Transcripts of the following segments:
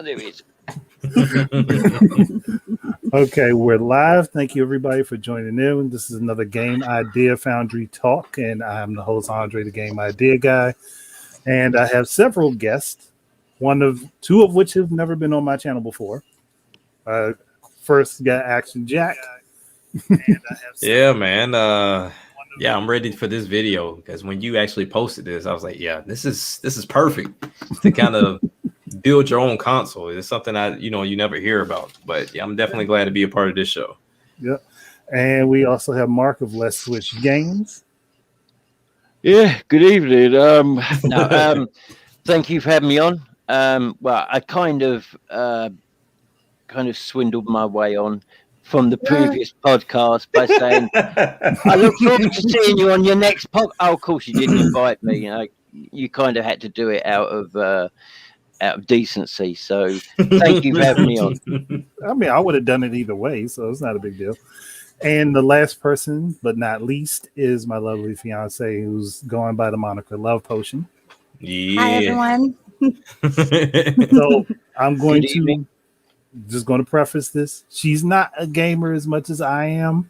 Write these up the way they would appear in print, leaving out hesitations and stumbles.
There is. Okay, we're live. Thank you, everybody, for joining in. This is another Game Idea Foundry Talk, and I'm the host, Andre, the Game Idea Guy. And I have several guests, two of which have never been on my channel before. First, got Action Jack. Yeah, man. I'm ready for this video because when you actually posted this, I was like, yeah, this is perfect to kind of build your own console. It's something you never hear about, but yeah, I'm definitely glad to be a part of this show. Yep. And we also have Mark of Let's Switch Games. Yeah, good evening. Thank you for having me on. Well, I kind of swindled my way on from the previous podcast by saying I look forward to seeing you on your next pod. Oh, of course you didn't invite me. You kind of had to do it out of decency. So thank you for having me on. I mean, I would have done it either way, so it's not a big deal. And the last person, but not least, is my lovely fiance, who's going by the moniker Love Potion. Yeah. Hi, everyone. So I'm going to preface this. She's not a gamer as much as I am,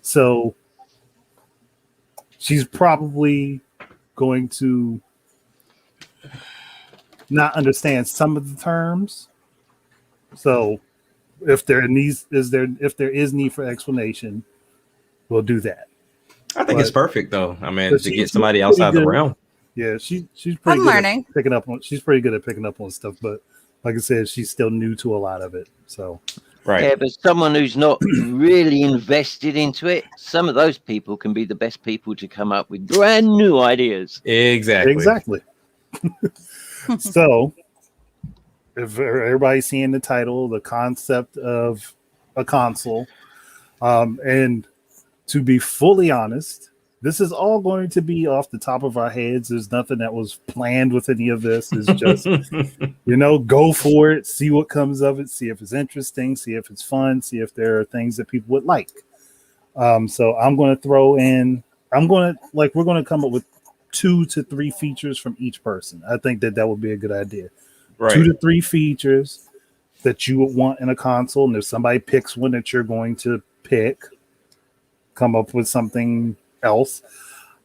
so she's probably going to not understand some of the terms. So if there is need for explanation, we'll do that. I think it's perfect though. I mean, to get somebody outside the realm. Yeah, she's pretty good learning. At picking up on. She's pretty good at picking up on stuff, but like I said, she's still new to a lot of it. So right. Yeah, but someone who's not really invested into it, some of those people can be the best people to come up with brand new ideas. Exactly. So, if everybody's seeing the title, the concept of a console, and to be fully honest, this is all going to be off the top of our heads. There's nothing that was planned with any of this. It's just, go for it, see what comes of it, see if it's interesting, see if it's fun, see if there are things that people would like. So I'm going to throw in, we're going to come up with 2 to 3 features from each person. I think that would be a good idea. Right. 2 to 3 features that you would want in a console. And if somebody picks one that you're going to pick, come up with something else.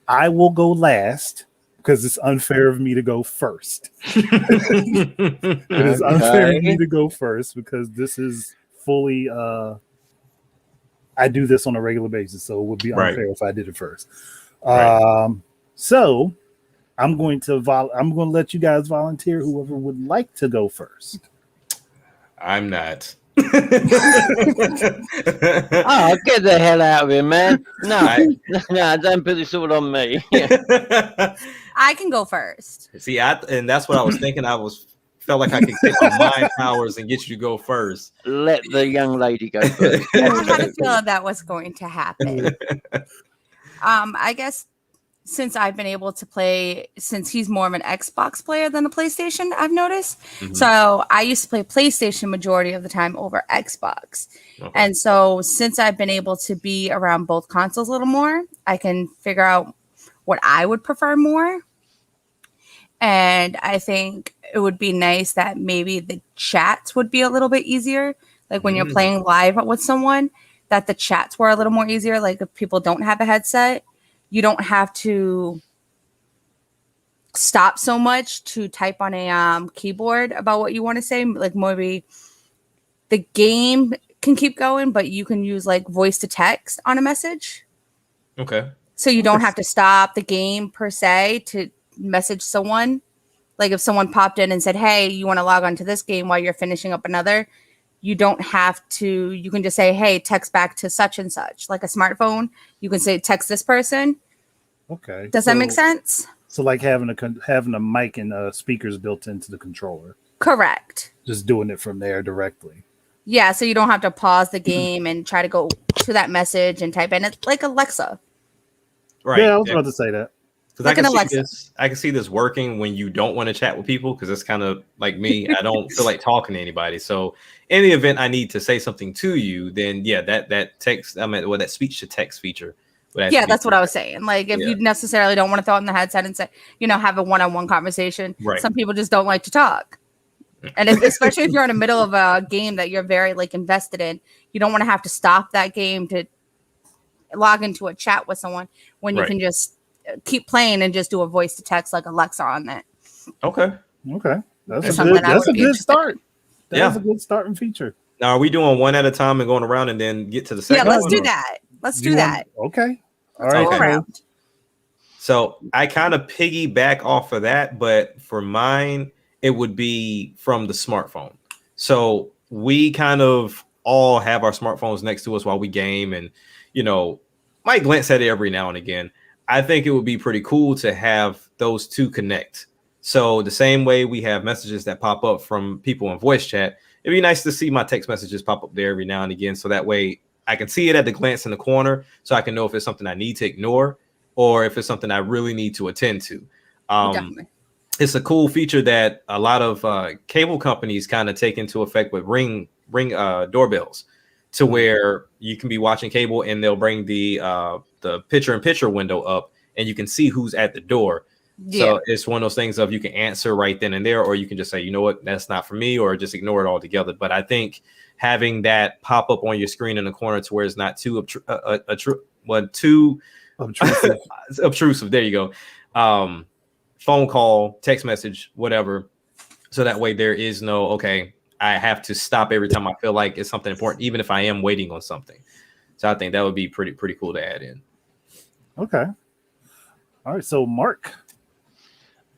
I will go last because it's unfair of me to go first. It is unfair of me to go first because this is fully I do this on a regular basis, so it would be unfair if I did it first. So I'm going to let you guys volunteer whoever would like to go first. I'm not. Oh, get the hell out of here, man. No, don't put this all on me. I can go first. See, and that's what I was thinking. Felt like I could take my mind powers and get you to go first. Let the young lady go first. I had a feeling that was going to happen. I guess since I've been able to play, since he's more of an Xbox player than a PlayStation, I've noticed. Mm-hmm. So I used to play PlayStation majority of the time over Xbox. Okay. And so since I've been able to be around both consoles a little more, I can figure out what I would prefer more. And I think it would be nice that maybe the chats would be a little bit easier. Like when you're playing live with someone, that the chats were a little more easier. Like if people don't have a headset, you don't have to stop so much to type on a keyboard about what you want to say. Like maybe the game can keep going, but you can use like voice to text on a message. Okay. So you don't have to stop the game per se to message someone. Like if someone popped in and said, hey, you want to log on to this game while you're finishing up another, you don't have to, you can just say, hey, text back to such and such. Like a smartphone, you can say, text this person. Okay. Does that make sense? So like having a mic and speakers built into the controller. Correct. Just doing it from there directly. Yeah, so you don't have to pause the game and try to go to that message and type in. It's like Alexa. Right. Yeah, I was about to say that. Because I can see this working when you don't want to chat with people, because it's kind of like me. I don't feel like talking to anybody. So in the event I need to say something to you, then yeah, that text, that speech to text feature. Yeah, that's what I was saying. Like if you necessarily don't want to throw it in the headset and say, have a one-on-one conversation. Right. Some people just don't like to talk. And especially if you're in the middle of a game that you're very like invested in, you don't want to have to stop that game to log into a chat with someone when you can just keep playing and just do a voice to text like Alexa on that. Okay. That's a good start. That's a good starting feature. Now, are we doing one at a time and going around and then get to the second? Yeah, let's do that. Let's do that. Okay. All right. So I kind of piggyback off of that, but for mine, it would be from the smartphone. So we kind of all have our smartphones next to us while we game, and might glance at it every now and again. I think it would be pretty cool to have those two connect. So the same way we have messages that pop up from people in voice chat, it'd be nice to see my text messages pop up there every now and again. So that way I can see it at the glance in the corner, so I can know if it's something I need to ignore or if it's something I really need to attend to. It's a cool feature that a lot of cable companies kind of take into effect with ring doorbells, to where you can be watching cable and they'll bring the picture-in-picture window up and you can see who's at the door. So it's one of those things of you can answer right then and there, or you can just say, you know what, that's not for me, or just ignore it altogether. But I think having that pop up on your screen in the corner to where it's not too obtrusive. There you go. Phone call, text message, whatever. So that way there is no, okay, I have to stop every time I feel like it's something important, even if I am waiting on something. So I think that would be pretty cool to add in. Okay. All right. So Mark.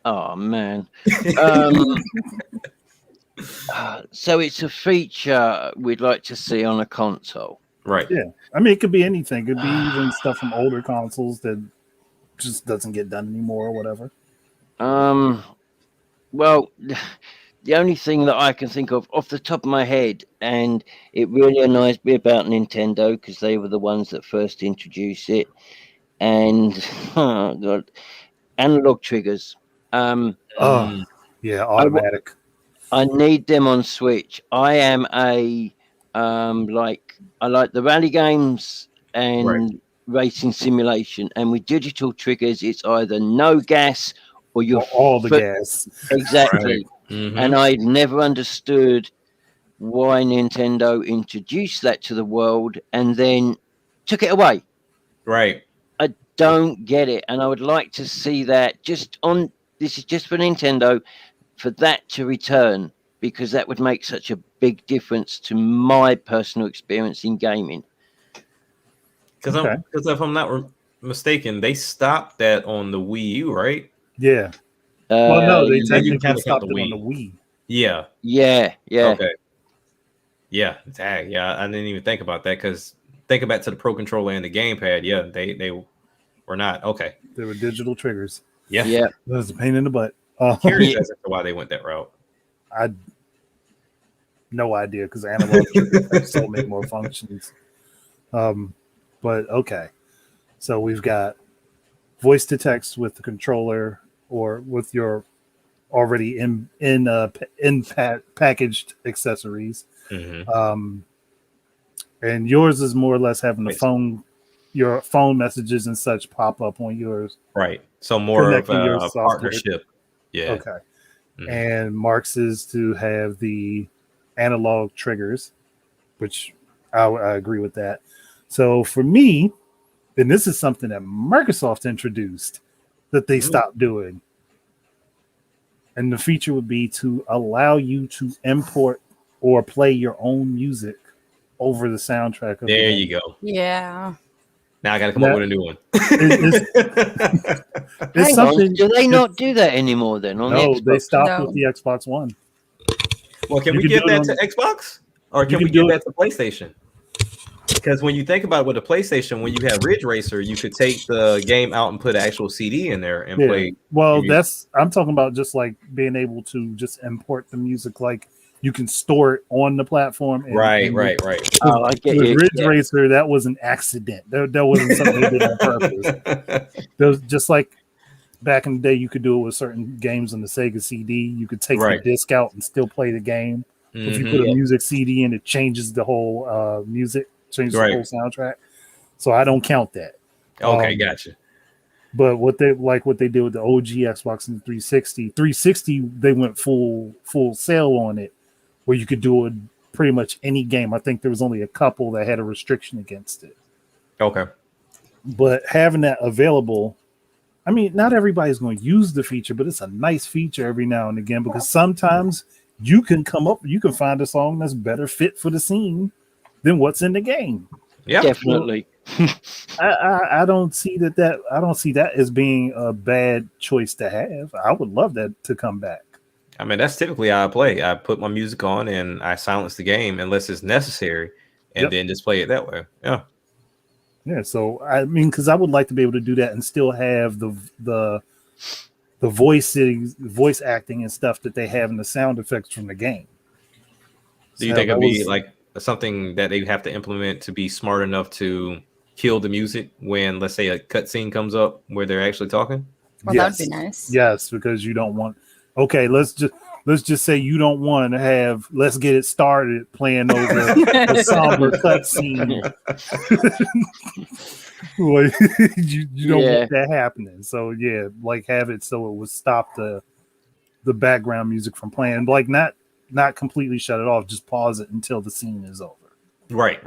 Oh man. So it's a feature we'd like to see on a console. Right. Yeah. I mean, it could be anything. It could be even stuff from older consoles that just doesn't get done anymore or whatever. Well, the only thing that I can think of off the top of my head, and it really annoys me about Nintendo because they were the ones that first introduced it, and oh God, analog triggers. Yeah, automatic. I need them on Switch. I am I like the rally games and racing simulation, and with digital triggers, it's either no gas or you're all the gas. Exactly. Right. And I never understood why Nintendo introduced that to the world and then took it away. Right. I don't get it, and I would like to see that just on. This is just for Nintendo, for that to return, because that would make such a big difference to my personal experience in gaming. Because if I'm not mistaken, they stopped that on the Wii U, right? Yeah. Well, no, they technically stopped it on the Wii. Yeah. Yeah. Okay. Yeah. Yeah. I didn't even think about that, because thinking back to the Pro Controller and the gamepad, yeah, they were not. Okay. They were digital triggers. Yeah. That was a pain in the butt. Curious as to why they went that route. I no idea, because analog triggers have so many more functions. But okay. So we've got voice to text with the controller or with your already packaged accessories. And yours is more or less having your phone messages and such pop up on yours. Right. So more of a partnership. Yeah. Okay. And Mark's is to have the analog triggers, which I agree with that. So for me, and this is something that Microsoft introduced that they stopped doing. And the feature would be to allow you to import or play your own music over the soundtrack. There you go. Yeah. Now I got to come up with a new one. It's something. Do they not do that anymore then? No, they stopped with the Xbox One. Well, can we give that to Xbox? Or can we give that to PlayStation? Because when you think about it with the PlayStation, when you have Ridge Racer, you could take the game out and put an actual CD in there and play. Well, I'm talking about just like being able to just import the music, like you can store it on the platform. Right. Oh, I get it. Ridge Racer, that was an accident. That wasn't something they did on purpose. There was just like back in the day, you could do it with certain games on the Sega CD. You could take the disc out and still play the game. If you put a music CD in, it changes the whole music. Change the whole soundtrack, so I don't count that. Okay, gotcha. But what they did with the OG Xbox and the 360, they went full sale on it, where you could do it pretty much any game. I think there was only a couple that had a restriction against it. Okay. But having that available, I mean, not everybody's going to use the feature, but it's a nice feature every now and again, because sometimes you can find a song that's better fit for the scene than what's in the game. Yeah, definitely. I don't see that as being a bad choice to have. I would love that to come back. I mean, that's typically how I play. I put my music on and I silence the game unless it's necessary, and then just play it that way. Yeah. Yeah. So I mean, because I would like to be able to do that and still have the voice acting and stuff that they have in the sound effects from the game. Do you think it'd be like something that they have to implement to be smart enough to kill the music when, let's say, a cutscene comes up where they're actually talking? Well, yes. that'd be nice. Yes, because you don't want. Okay, let's just say you don't want to have "Let's Get It Started" playing over the somber cutscene. you don't want that happening. So yeah, like have it so it would stop the background music from playing. Like not completely shut it off, just pause it until the scene is over. Right.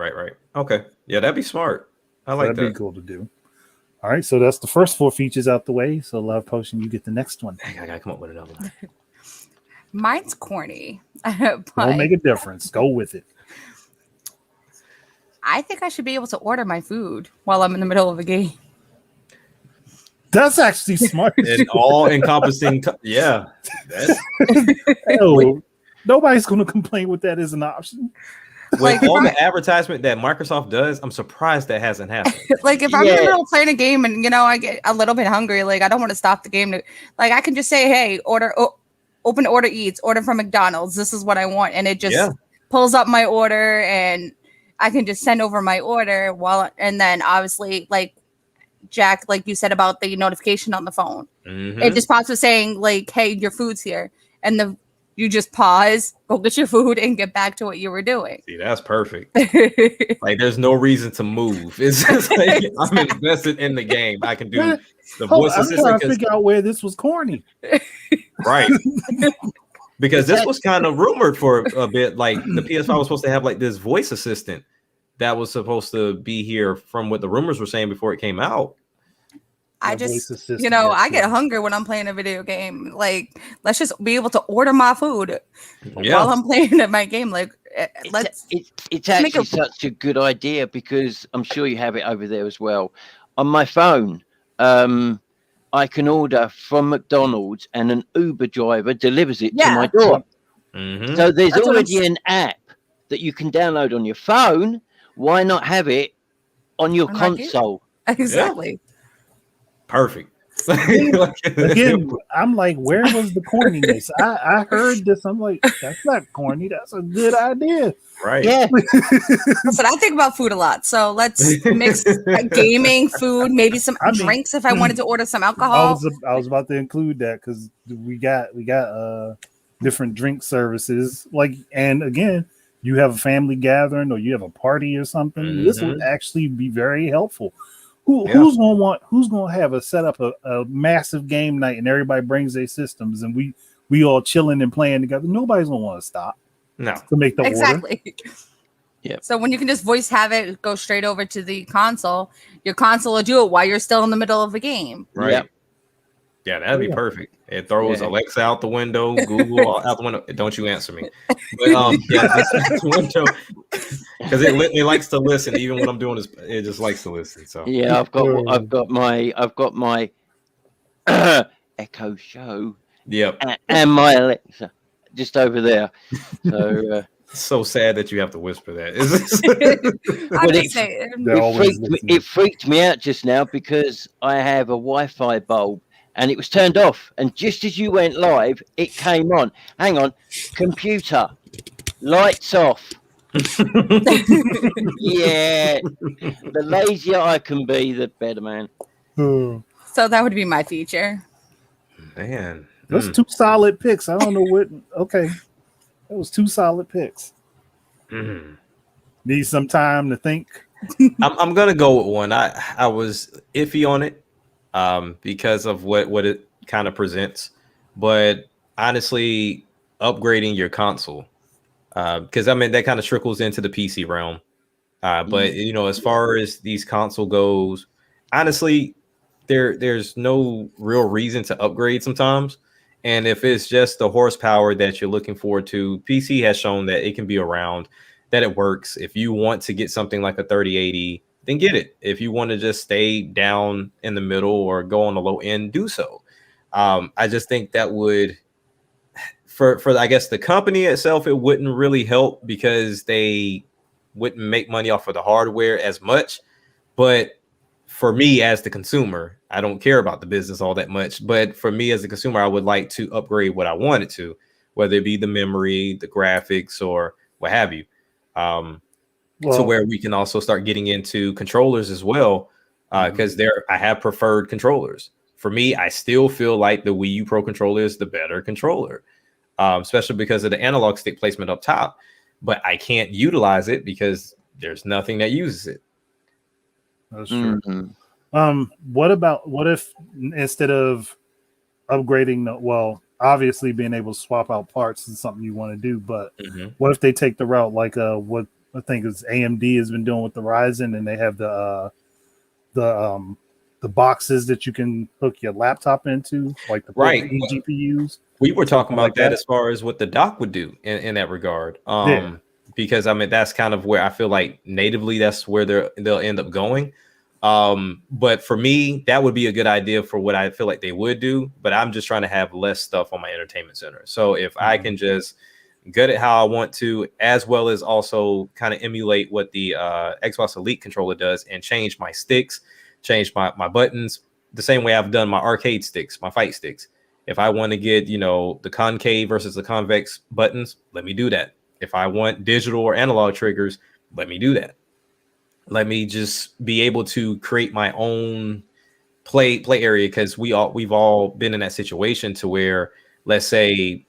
Okay, yeah, that'd be smart. I like that. That'd be cool to do. All right, so that's the first 4 features out the way. So Love Potion, you get the next one. I gotta come up with another one. Mine's corny. Don't make a difference. Go with it. I think I should be able to order my food while I'm in the middle of a game. That's actually smart. And all encompassing. Yeah. Nobody's going to complain with that as an option. With all the advertisement that Microsoft does, I'm surprised that hasn't happened. Like if I'm in the middle of playing a game and I get a little bit hungry, like I don't want to stop the game. I can just say, hey, open order eats, order from McDonald's. This is what I want, and it just pulls up my order, and I can just send over my order and then obviously like Jack, like you said about the notification on the phone, it just pops up saying like, hey, your food's here, and you just pause, go get your food, and get back to what you were doing. See, that's perfect. Like, there's no reason to move. It's just like I'm invested in the game. I can do the voice assistant. I'm trying to figure out where this was corny. Right. Because this was kind of rumored for a bit. Like the PS5 was supposed to have like this voice assistant that was supposed to be here from what the rumors were saying before it came out. I just, I get hungry when I'm playing a video game. Like, let's just be able to order my food while I'm playing my game. Like, it's actually such a good idea because I'm sure you have it over there as well. On my phone, I can order from McDonald's and an Uber driver delivers it to my door. So there's already an app that you can download on your phone. Why not have it on your console? Exactly. Perfect. Again, I'm like, where was the corniness? I heard this. I'm like, that's not corny. That's a good idea. Right. Yeah. But I think about food a lot. So let's mix gaming, food, maybe some drinks if I wanted to order some alcohol. I was about to include that because we got different drink services. Like, and again, you have a family gathering or you have a party or something. This would actually be very helpful. Who's gonna have a set up a massive game night and everybody brings their systems and we all chilling and playing together? Nobody's gonna want to stop. No, to make the order. Yeah. So when you can just voice have it go straight over to the console, your console will do it while you're still in the middle of a game. Right. Yep. Yeah, that'd be perfect. It throws Alexa out the window, Google out the window. Don't you answer me? But the window because it likes to listen even when I'm doing this. It just likes to listen. So yeah, I've got my Echo Show. Yep. And my Alexa just over there. So so sad that you have to whisper that. It freaked me out just now because I have a Wi-Fi bulb. And it was turned off. And just as you went live, it came on. Hang on. Computer. Lights off. Yeah. The lazier I can be, the better, man. So that would be my feature. Man. Those 2 solid picks. I don't know what. Okay. That was 2 solid picks. Need some time to think. I'm going to go with one. I was iffy on it. because of what it kind of presents. But honestly, upgrading your console, because I mean that kind of trickles into the PC realm. But as far as these console goes, honestly, there's no real reason to upgrade sometimes. And if it's just the horsepower that you're looking forward to, PC has shown that it can be around, that it works. If you want to get something like a 3080, then get it. If you want to just stay down in the middle or go on the low end, do so. I just think that would, for I guess the company itself, it wouldn't really help because they wouldn't make money off of the hardware as much. But for me as the consumer, I don't care about the business all that much. But for me as a consumer, I would like to upgrade what I wanted to, whether it be the memory, the graphics, or what have you. To where we can also start getting into controllers as well, because I have preferred controllers. For me, I still feel like the Wii U Pro controller is the better controller, especially because of the analog stick placement up top. But I can't utilize it because there's nothing that uses it. That's true. What if instead of upgrading obviously being able to swap out parts is something you want to do, but what if they take the route like what I think is AMD has been doing with the Ryzen, and they have the boxes that you can hook your laptop into, like the GPUs. We were talking about that as far as what the dock would do in that regard. Because I mean that's kind of where I feel like natively that's where they'll end up going. But for me, that would be a good idea for what I feel like they would do. But I'm just trying to have less stuff on my entertainment center. So if I can just get it how I want to, as well as also kind of emulate what the Xbox Elite controller does and change my sticks, change my buttons the same way I've done my arcade sticks, my fight sticks. If I want to get, the concave versus the convex buttons, let me do that. If I want digital or analog triggers, let me do that. Let me just be able to create my own play area, because we've all been in that situation to where, let's say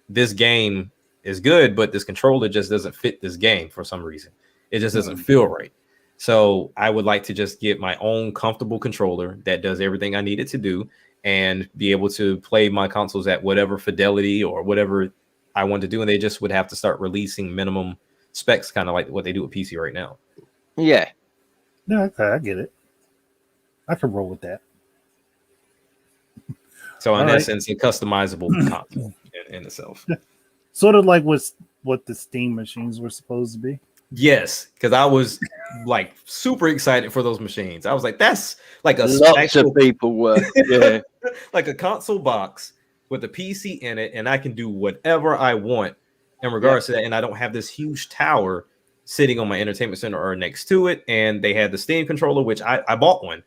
this game is good, but this controller just doesn't fit this game for some reason. It just doesn't feel right. So I would like to just get my own comfortable controller that does everything I need it to do and be able to play my consoles at whatever fidelity or whatever I want to do. And they just would have to start releasing minimum specs, kind of like what they do with PC right now. Yeah. No, okay, I get it. I can roll with that. So in essence, a customizable console in itself. Sort of like what the Steam machines were supposed to be. Yes, because I was like super excited for those machines. I was like, that's like lots of people were, yeah, like a console box with a PC in it, and I can do whatever I want in regards to that. And I don't have this huge tower sitting on my entertainment center or next to it. And they had the Steam controller, which I bought one,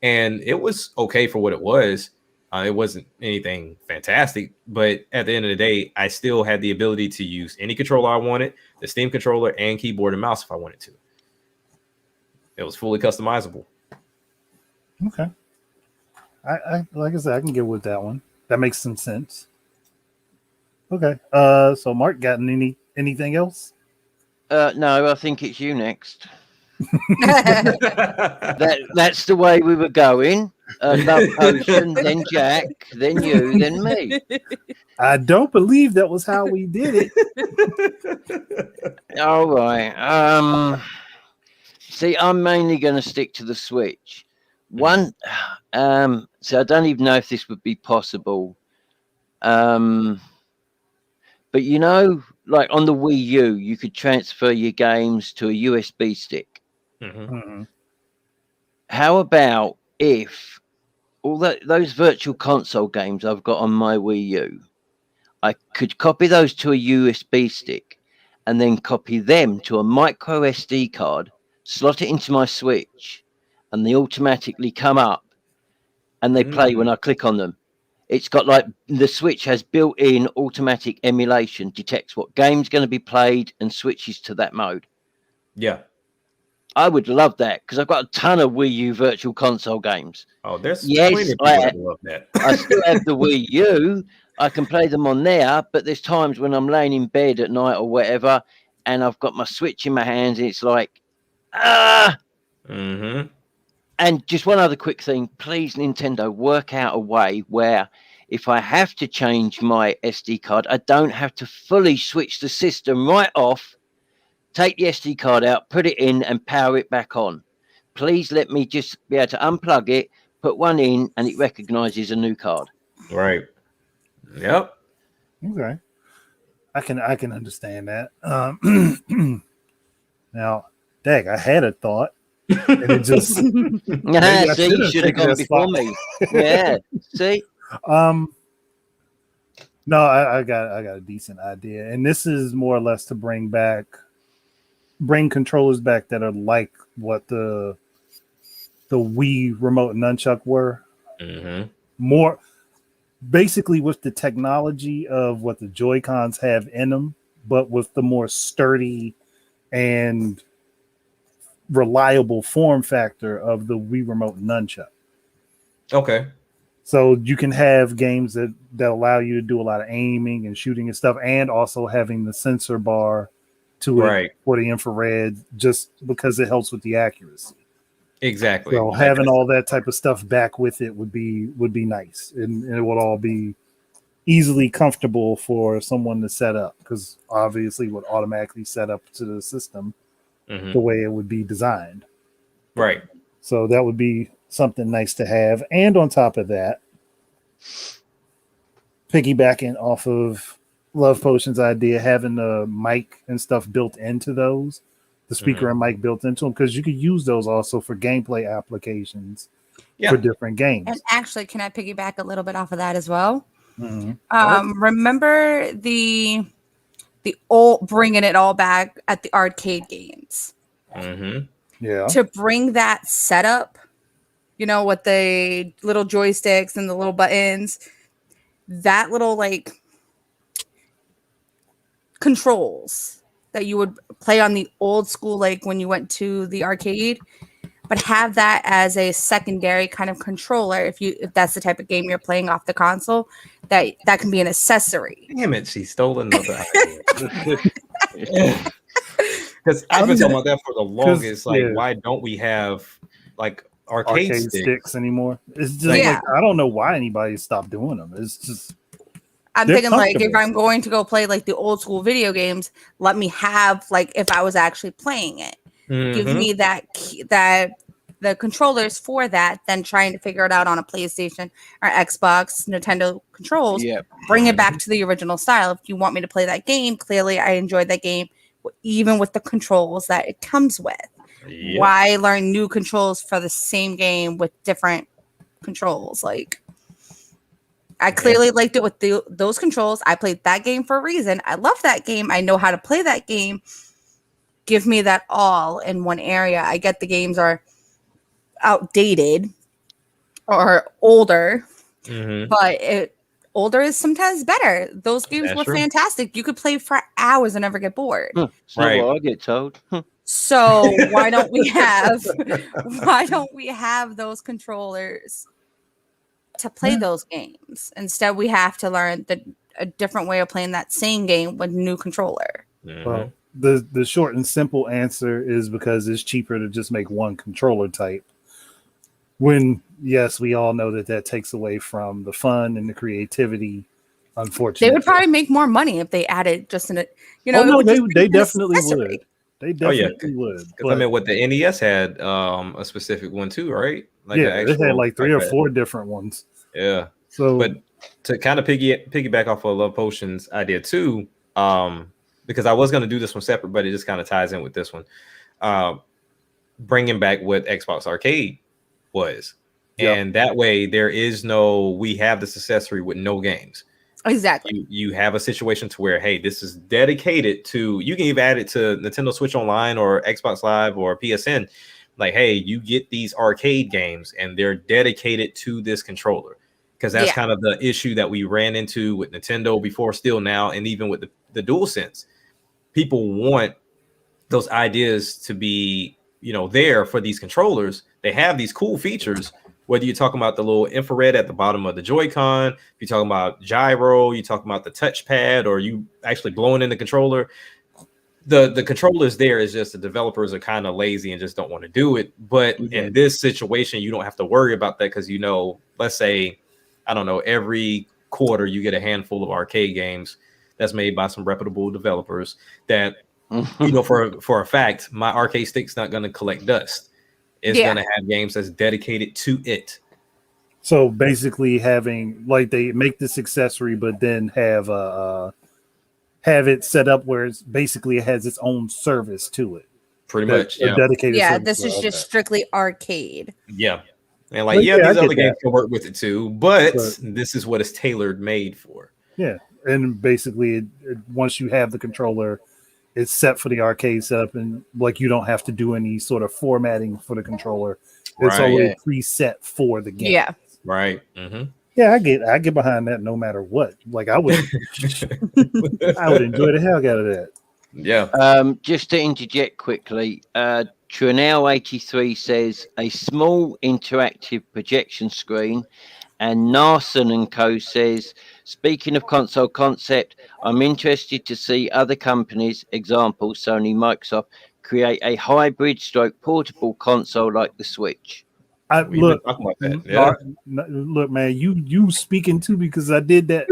and it was okay for what it was. It wasn't anything fantastic, but at the end of the day, I still had the ability to use any controller I wanted, the Steam controller and keyboard and mouse if I wanted to. It was fully customizable. Okay. I like I said, I can get with that one. That makes some sense. Okay. So Mark, got anything else? No, I think it's you next. That's the way we were going. Love Potion, then Jack, then you, then me. I don't believe that was how we did it. All right. See, I'm mainly going to stick to the Switch. One, so I don't even know if this would be possible. But like on the Wii U, you could transfer your games to a USB stick. How about if all those virtual console games I've got on my Wii U, I could copy those to a USB stick and then copy them to a micro SD card, slot it into my Switch, and they automatically come up and they play when I click on them. It's got like the Switch has built-in automatic emulation, detects what game's going to be played and switches to that mode. Yeah. I would love that because I've got a ton of Wii U virtual console games. Oh, there's plenty of people that love that. I still have the Wii U. I can play them on there, but there's times when I'm laying in bed at night or whatever, and I've got my Switch in my hands, and it's like, And just one other quick thing, please, Nintendo, work out a way where if I have to change my SD card, I don't have to fully switch the system right off, take the SD card out, put it in, and power it back on. Please let me just be able to unplug it, put one in, and it recognizes a new card. Right. Yep. Okay. I can understand that. Now, Dag, I had a thought, and it just See, you should have gone before me. Yeah. See. No, I got a decent idea, and this is more or less to bring controllers back that are like what the Wii remote and nunchuck were. Mm-hmm. More basically with the technology of what the Joy-Cons have in them, but with the more sturdy and reliable form factor of the Wii remote and nunchuck. Okay. So you can have games that allow you to do a lot of aiming and shooting and stuff, and also having the sensor bar to it for the infrared, just because it helps with the accuracy. Exactly. So having all that type of stuff back with it would be nice, and it would all be easily comfortable for someone to set up, because obviously it would automatically set up to the system the way it would be designed. Right. So that would be something nice to have. And on top of that, piggybacking off of Love Potion's idea, having the mic and stuff built into those, the speaker and mic built into them, because you could use those also for gameplay applications for different games. And actually, can I piggyback a little bit off of that as well? Mm-hmm. Remember the old bringing it all back at the arcade games? Mm-hmm. Yeah. To bring that setup, with the little joysticks and the little buttons, that little like controls that you would play on the old school, like when you went to the arcade, but have that as a secondary kind of controller. If that's the type of game you're playing off the console, that can be an accessory. Damn it, she stole another idea. Because I've been talking about that for the longest. Like, why don't we have like arcade sticks anymore? It's just like, I don't know why anybody stopped doing them. It's just, I'm thinking like, if I'm going to go play like the old school video games, let me have like, if I was actually playing it, give me the controllers for that, then trying to figure it out on a PlayStation or Xbox, Nintendo controls. Bring it back to the original style. If you want me to play that game, clearly I enjoyed that game, even with the controls that it comes with. Why learn new controls for the same game with different controls? Like, I clearly liked it with those controls. I played that game for a reason. I love that game. I know how to play that game. Give me that all in one area. I get the games are outdated or older, but older is sometimes better. Those games were fantastic. You could play for hours and never get bored. Right. I get told. So why don't we have those controllers to play those games? Instead, we have to learn a different way of playing that same game with new controller. Well, the short and simple answer is because it's cheaper to just make one controller type. When, yes, we all know that takes away from the fun and the creativity. Unfortunately, they would probably make more money if they added just in a, they definitely would. They definitely would. Because I mean, what the NES had a specific one too, right? Like it had like 3 or 4 different ones. Yeah. So, but to kind of piggyback off of Love Potion's idea too, because I was going to do this one separate, but it just kind of ties in with this one. Bringing back what Xbox Arcade was, and that way there is we have this accessory with no games. Exactly. You have a situation to where, hey, this is dedicated to, you can even add it to Nintendo Switch Online or Xbox Live or PSN. Like, hey, you get these arcade games and they're dedicated to this controller. Because that's kind of the issue that we ran into with Nintendo before, still now, and even with the DualSense. People want those ideas to be, there for these controllers. They have these cool features, whether you're talking about the little infrared at the bottom of the Joy-Con, if you're talking about gyro, you're talking about the touchpad, or you actually blowing in the controller. the controllers there is just the developers are kind of lazy and just don't want to do it. But in this situation, you don't have to worry about that because let's say, I don't know, every quarter you get a handful of arcade games that's made by some reputable developers that for a fact, my arcade stick's not going to collect dust. It's going to have games that's dedicated to it. So basically, having like they make this accessory, but then have it set up where it's basically it has its own service to it. Pretty much, yeah. Dedicated service. This is just strictly arcade. Yeah. And like, these other games can work with it too, but this is what it's tailored made for. Yeah. And basically, once you have the controller, it's set for the arcade setup, and like you don't have to do any sort of formatting for the controller. It's already preset for the game. Yeah. Right. Mm-hmm. Yeah, I get behind that no matter what. Like I would enjoy the hell out of that. Yeah. Just to interject quickly, Trinell83 says a small interactive projection screen, and Narson and Co says, speaking of console concept, I'm interested to see other companies, example Sony, Microsoft, create a hybrid stroke portable console like the Switch. Look, man, you speaking to me because I did that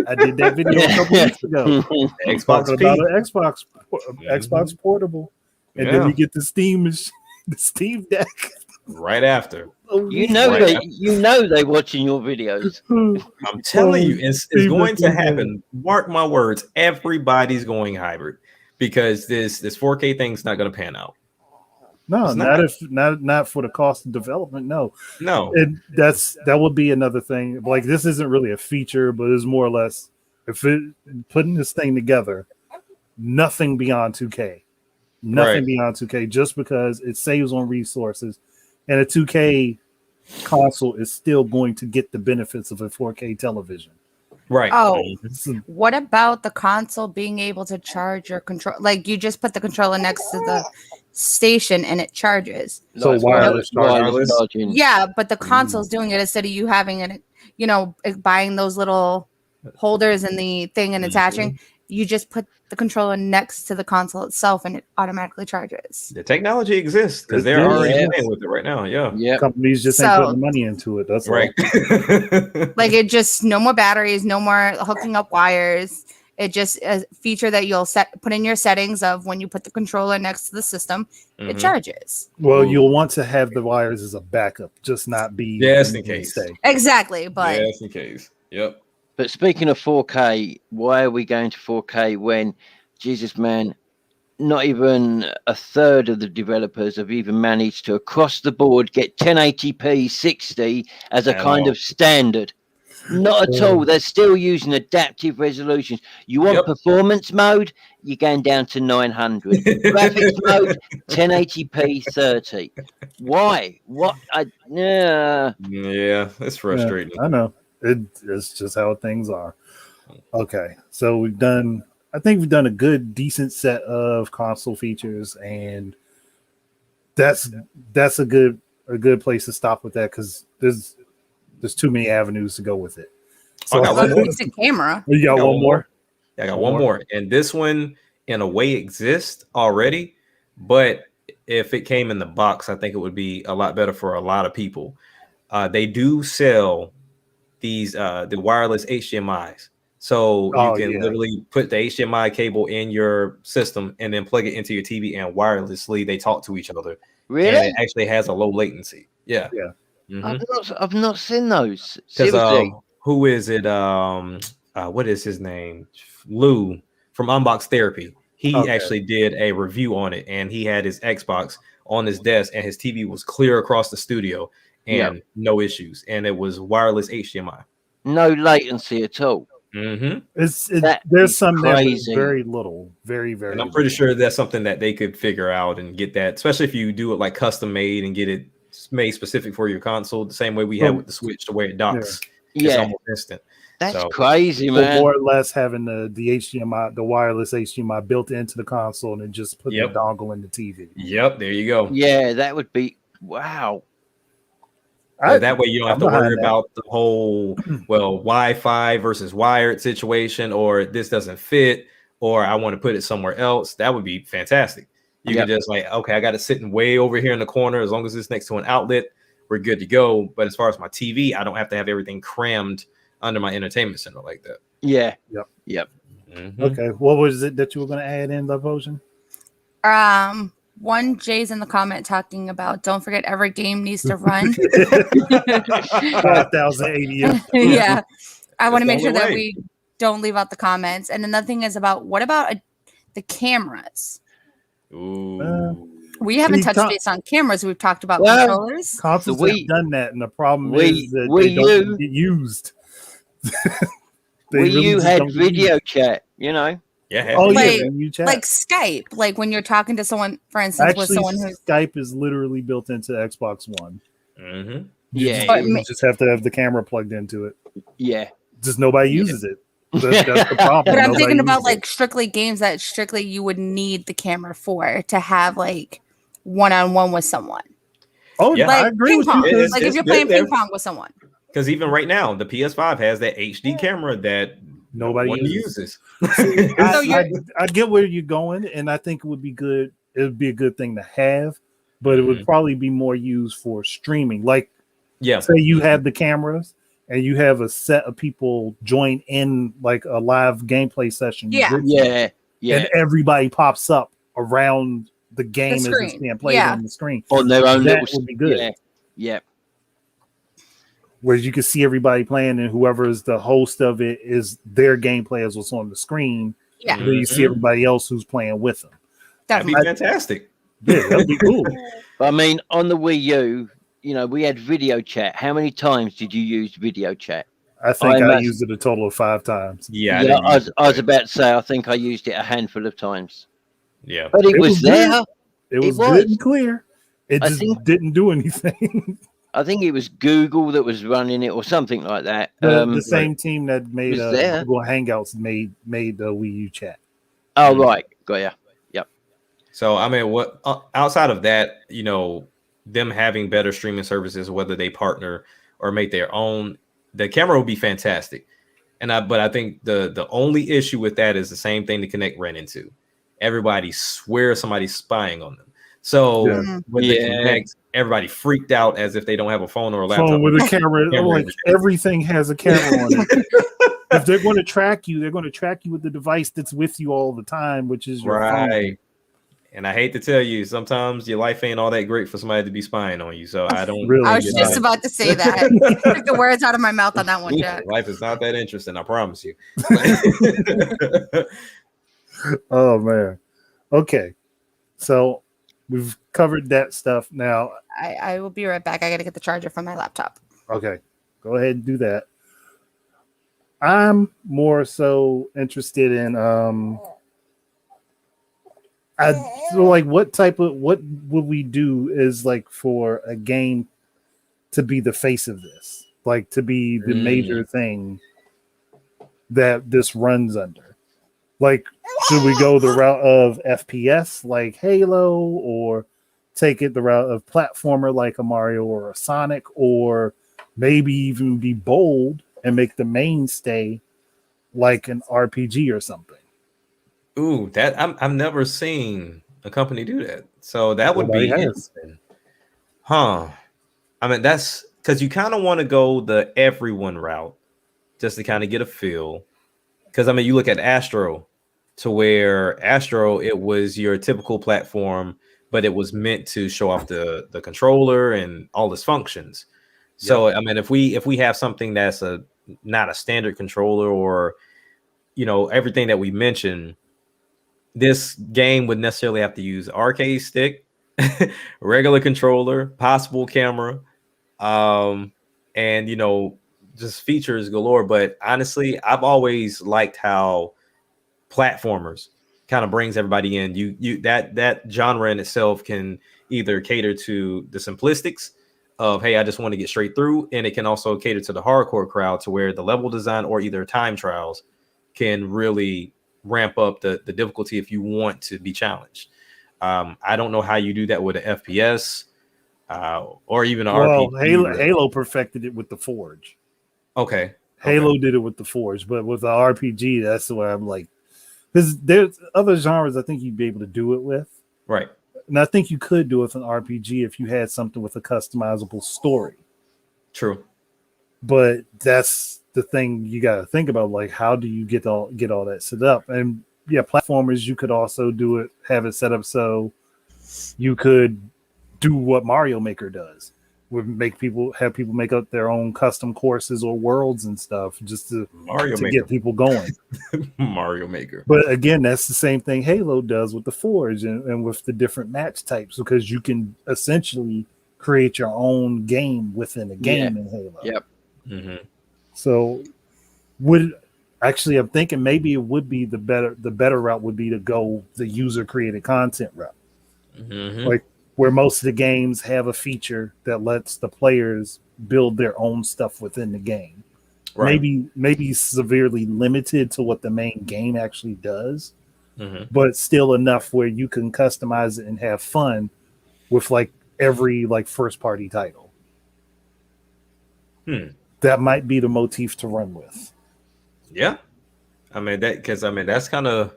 video a couple weeks ago. Xbox about an Xbox portable, and then we get the Steam Deck right after. You know they're watching your videos. I'm telling you, it's going to happen. Mark my words, everybody's going hybrid because this 4K thing's not going to pan out. No, not for the cost of development. No. And that would be another thing. Like this isn't really a feature, but it's more or less putting this thing together, nothing beyond 2K. Beyond 2K, just because it saves on resources, and a 2K console is still going to get the benefits of a 4K television. Right. Oh, what about the console being able to charge your control? Like you just put the controller next to the station and it charges. So wireless charging. Yeah, but the console's doing it instead of you having it, buying those little holders and the thing and attaching. You just put the controller next to the console itself and it automatically charges. The technology exists because they're already playing with it right now. Yeah. Companies just ain't putting money into it. That's right. Like it just no more batteries, no more hooking up wires. It just a feature that you'll put in your settings of when you put the controller next to the system, it charges. Well, you'll want to have the wires as a backup, just not be just in case. Exactly, but just in case. Yep. But speaking of 4K, why are we going to 4K when, Jesus, man, not even a third of the developers have even managed to, across the board, get 1080p 60 as a kind of standard? Not at all. They're still using adaptive resolutions. You want performance mode, you're going down to 900. Graphics mode, 1080p 30. Why? What? Yeah, it's frustrating. Yeah, I know. It's just how things are. Okay, so I think we've done a decent set of console features, and that's a good place to stop with that because there's too many avenues to go with it. So I got one more. Decent camera. You got one more? I got one more, and this one in a way exists already, but if it came in the box, I think it would be a lot better for a lot of people. They do sell these the wireless HDMIs, so you can literally put the HDMI cable in your system and then plug it into your TV, and wirelessly they talk to each other. Really? And it actually has a low latency. Yeah. Mm-hmm. I've not seen those. Because who is it? What is his name? Lou from Unbox Therapy. He actually did a review on it, and he had his Xbox on his desk, and his TV was clear across the studio. And no issues, and it was wireless HDMI. No latency at all. Mm-hmm. There's some crazy. Very little, very, very. And I'm pretty sure that's something that they could figure out and get that, especially if you do it like custom made and get it made specific for your console, the same way we have with the Switch, the way it docks. It's almost instant. That's crazy, man. More or less having the HDMI, the wireless HDMI built into the console, and then just put the dongle in the TV. Yep, there you go. Yeah, that would be wow. That way you don't have to worry about the whole Wi-Fi versus wired situation, or this doesn't fit, or I want to put it somewhere else, that would be fantastic. You could just like, okay, I got it sitting way over here in the corner. As long as it's next to an outlet, we're good to go. But as far as my TV, I don't have to have everything crammed under my entertainment center like that. Yeah. Yep. Mm-hmm. Okay. What was it that you were going to add in, Love Potion? One Jay's in the comment talking about don't forget every game needs to run. 5,080. Yeah. I want to make sure that way. we don't leave out the comments. And another thing is what about the cameras? Ooh. We haven't touched base on cameras. We've talked about controllers. Consoles have done that, and the problem is that Wii they don't U get used. Wii U had video chat, you know. Yeah. You chat. Like Skype, like when you're talking to someone, for instance, Actually, with someone who's Skype is literally built into Xbox One. Mm-hmm. You just have to have the camera plugged into it. Yeah. Just nobody uses it. That's the problem. But I'm Nobody thinking about uses it. like strictly games that strictly you would need the camera for to have like one-on-one with someone. Oh yeah, like I agree with pong. you. Like if you're playing ping pong with someone. Because even right now, the PS5 has that HD camera that nobody uses. I get where you're going, and I think it would be good. It would be a good thing to have, but it would probably be more used for streaming. Like, say you have the cameras and you have a set of people join in like a live gameplay session. Yeah. And everybody pops up around the game as it's being played on the screen. On their own that would be good. Yeah. Where you can see everybody playing, and whoever is the host of it is their gameplay as what's on the screen. Yeah. Then you see everybody else who's playing with them. That'd be fantastic. Yeah, that'd be cool. I mean, on the Wii U, you know, we had video chat. How many times did you use video chat? I think I used it a total of 5 times. Yeah, I was about to say, I think I used it a handful of times. Yeah, but it was there. Good. It was good and clear. It just didn't do anything. I think it was Google that was running it or something like that. The same team that made Google Hangouts made the Wii U chat. Oh, right. Got ya. Yep. So, I mean, what outside of that, you know, them having better streaming services, whether they partner or make their own, the camera would be fantastic. But I think the only issue with that is the same thing the Kinect ran into. Everybody swears somebody's spying on them. So with the Kinect, everybody freaked out as if they don't have a phone or a laptop. Phone with a camera. Like everything has a camera on it. If they're going to track you, they're going to track you with the device that's with you all the time, which is your phone. And I hate to tell you, sometimes your life ain't all that great for somebody to be spying on you. So I don't really. I was just about to say that. Took the words out of my mouth on that one, Jack. Life is not that interesting, I promise you. Oh man. Okay. So we've covered that stuff. Now I will be right back. I gotta get the charger from my laptop. Okay. Go ahead and do that. I'm more so interested in what would we do is like for a game to be the face of this, like to be the major thing that this runs under. Like, should we go the route of FPS like Halo, or take it the route of platformer like a Mario or a Sonic, or maybe even be bold and make the mainstay like an RPG or something? Ooh, that I've never seen a company do that. So that would be interesting. Huh. I mean, that's because you kind of want to go the everyone route just to kind of get a feel. Because I mean, you look at Astro, to where Astro, it was your typical platform, but it was meant to show off the controller and all its functions. So I mean, if we have something that's not a standard controller, or you know, everything that we mentioned, this game would necessarily have to use arcade stick, regular controller, possible camera, and you know, just features galore. But honestly, I've always liked how platformers kind of brings everybody in. You that genre in itself can either cater to the simplistics of, hey, I just want to get straight through, and it can also cater to the hardcore crowd, to where the level design or either time trials can really ramp up the difficulty if you want to be challenged. I don't know how you do that with an FPS or even an RPG. Halo perfected it with the Forge. Okay. Halo did it with the Forge, but with the RPG, that's the way I'm like, Because there's other genres I think you'd be able to do it with. Right. And I think you could do it with an RPG if you had something with a customizable story. True. But that's the thing you got to think about. Like, how do you get all that set up? And yeah, platformers, you could also do it, have it set up so you could do what Mario Maker does, would have people make up their own custom courses or worlds and stuff just to get people going. Mario Maker. But again, that's the same thing Halo does with the Forge and with the different match types, because you can essentially create your own game within a game in Halo. Yep. Mm-hmm. So I'm thinking maybe it would be the better route would be to go the user created content route. Mm-hmm. Like where most of the games have a feature that lets the players build their own stuff within the game. Right. Maybe severely limited to what the main game actually does, but still enough where you can customize it and have fun with like every like first party title. That might be the motif to run with. Yeah, that's kind of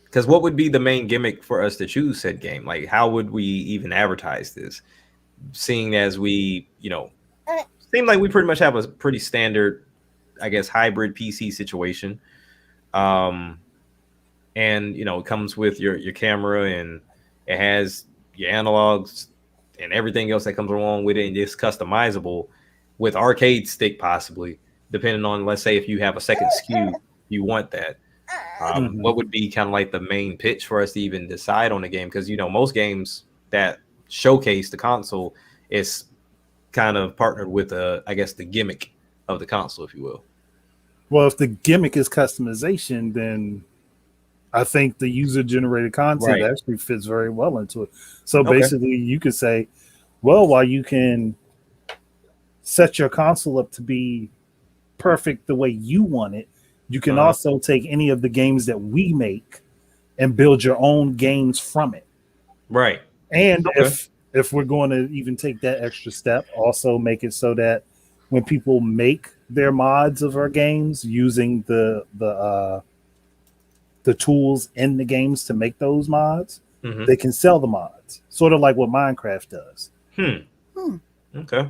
because what would be the main gimmick for us to choose said game? Like, how would we even advertise this? Seeing as we, seem like we pretty much have a pretty standard, I guess, hybrid PC situation. And it comes with your camera, and it has your analogs and everything else that comes along with it, and it's customizable with arcade stick possibly, depending on, let's say, if you have a second SKU, you want that. What would be kind of like the main pitch for us to even decide on the game? Because most games that showcase the console is kind of partnered with I guess the gimmick of the console, if you will. Well, if the gimmick is customization, then I think the user generated content actually fits very well into it. So basically you could say, well, while you can set your console up to be perfect the way you want it, you can also take any of the games that we make and build your own games from it. Right. And if we're going to even take that extra step, also make it so that when people make their mods of our games using the tools in the games to make those mods, they can sell the mods, sort of like what Minecraft does. Okay.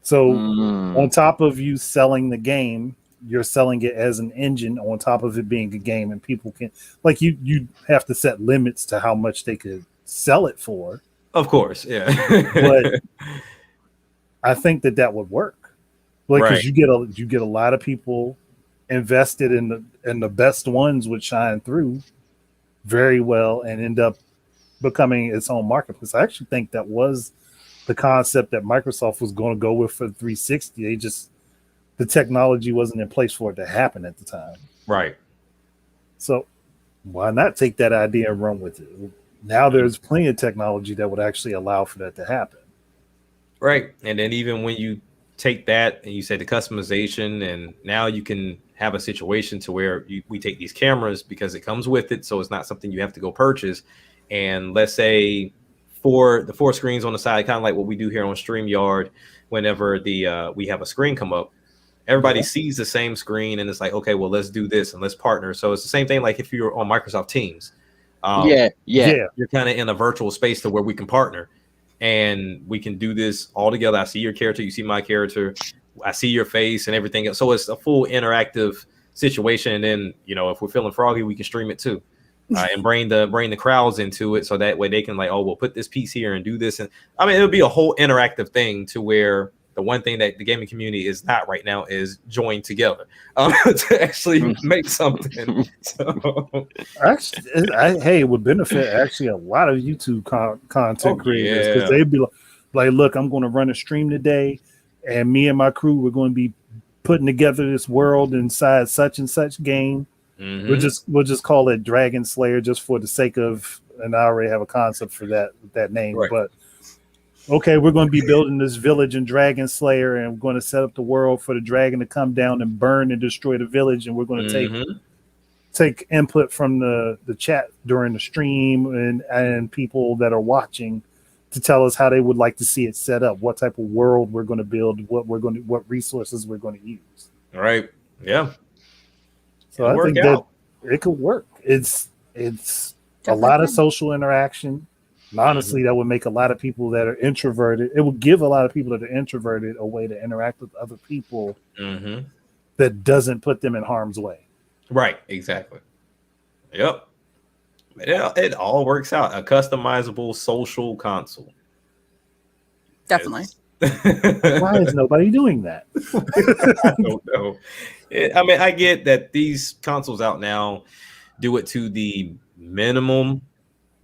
So on top of you selling the game, you're selling it as an engine on top of it being a game, and people can, like, you have to set limits to how much they could sell it for. Of course, yeah. But I think that would work, like, because you get a lot of people invested in the best ones would shine through very well and end up becoming its own marketplace. I actually think that was the concept that Microsoft was going to go with for 360. The technology wasn't in place for it to happen at the time. Right. So why not take that idea and run with it? Now there's plenty of technology that would actually allow for that to happen. Right. And then even when you take that and you say the customization, and now you can have a situation to where we take these cameras because it comes with it. So it's not something you have to go purchase. And let's say the four screens on the side, kind of like what we do here on StreamYard, whenever we have a screen come up, everybody sees the same screen, and it's like, okay, well, let's do this and let's partner. So it's the same thing like if you're on Microsoft Teams. You're kind of in a virtual space to where we can partner, and we can do this all together. I see your character, you see my character, I see your face and everything else. So it's a full interactive situation. And then, if we're feeling froggy, we can stream it too. And bring the crowds into it, so that way they can like, oh, we'll put this piece here and do this. And I mean, it'll be a whole interactive thing to where the one thing that the gaming community is not right now is joined together to actually make something. So actually, it would benefit actually a lot of YouTube content creators, because they'd be like, look, I'm going to run a stream today, and me and my crew, we're going to be putting together this world inside such and such game. We'll just call it Dragon Slayer just for the sake of, and I already have a concept for that name. Right. But okay, we're going to be building this village in Dragon Slayer, and we're going to set up the world for the dragon to come down and burn and destroy the village. And we're going to take input from the chat during the stream and people that are watching to tell us how they would like to see it set up, what type of world we're going to build, what resources we're going to use. All right. Yeah. So I think it could work. It's Definitely a lot of could. social interaction. And honestly, that would make a lot of people that are introverted. It would give a lot of people that are introverted a way to interact with other people that doesn't put them in harm's way. Right. Exactly. Yep. It all works out. A customizable social console. Definitely. Why is nobody doing that? I don't know. I mean, I get that these consoles out now do it to the minimum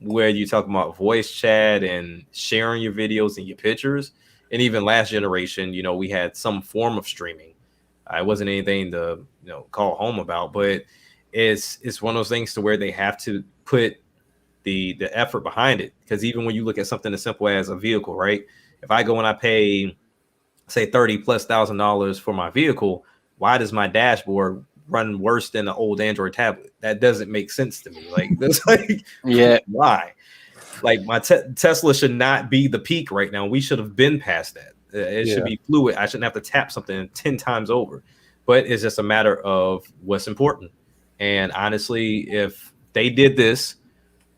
where you talk about voice chat and sharing your videos and your pictures. And even last generation, you know, we had some form of streaming. It wasn't anything to, you know, call home about, but it's one of those things to where they have to put the effort behind it. Because even when you look at something as simple as a vehicle, right? If I go and I pay, say, $30,000+ for my vehicle, why does my dashboard run worse than an old Android tablet? That doesn't make sense to me. Like, that's like, why? Like, my Tesla should not be the peak right now. We should have been past that. It should be fluid. I shouldn't have to tap something 10 times over. But it's just a matter of what's important. And honestly, if they did this,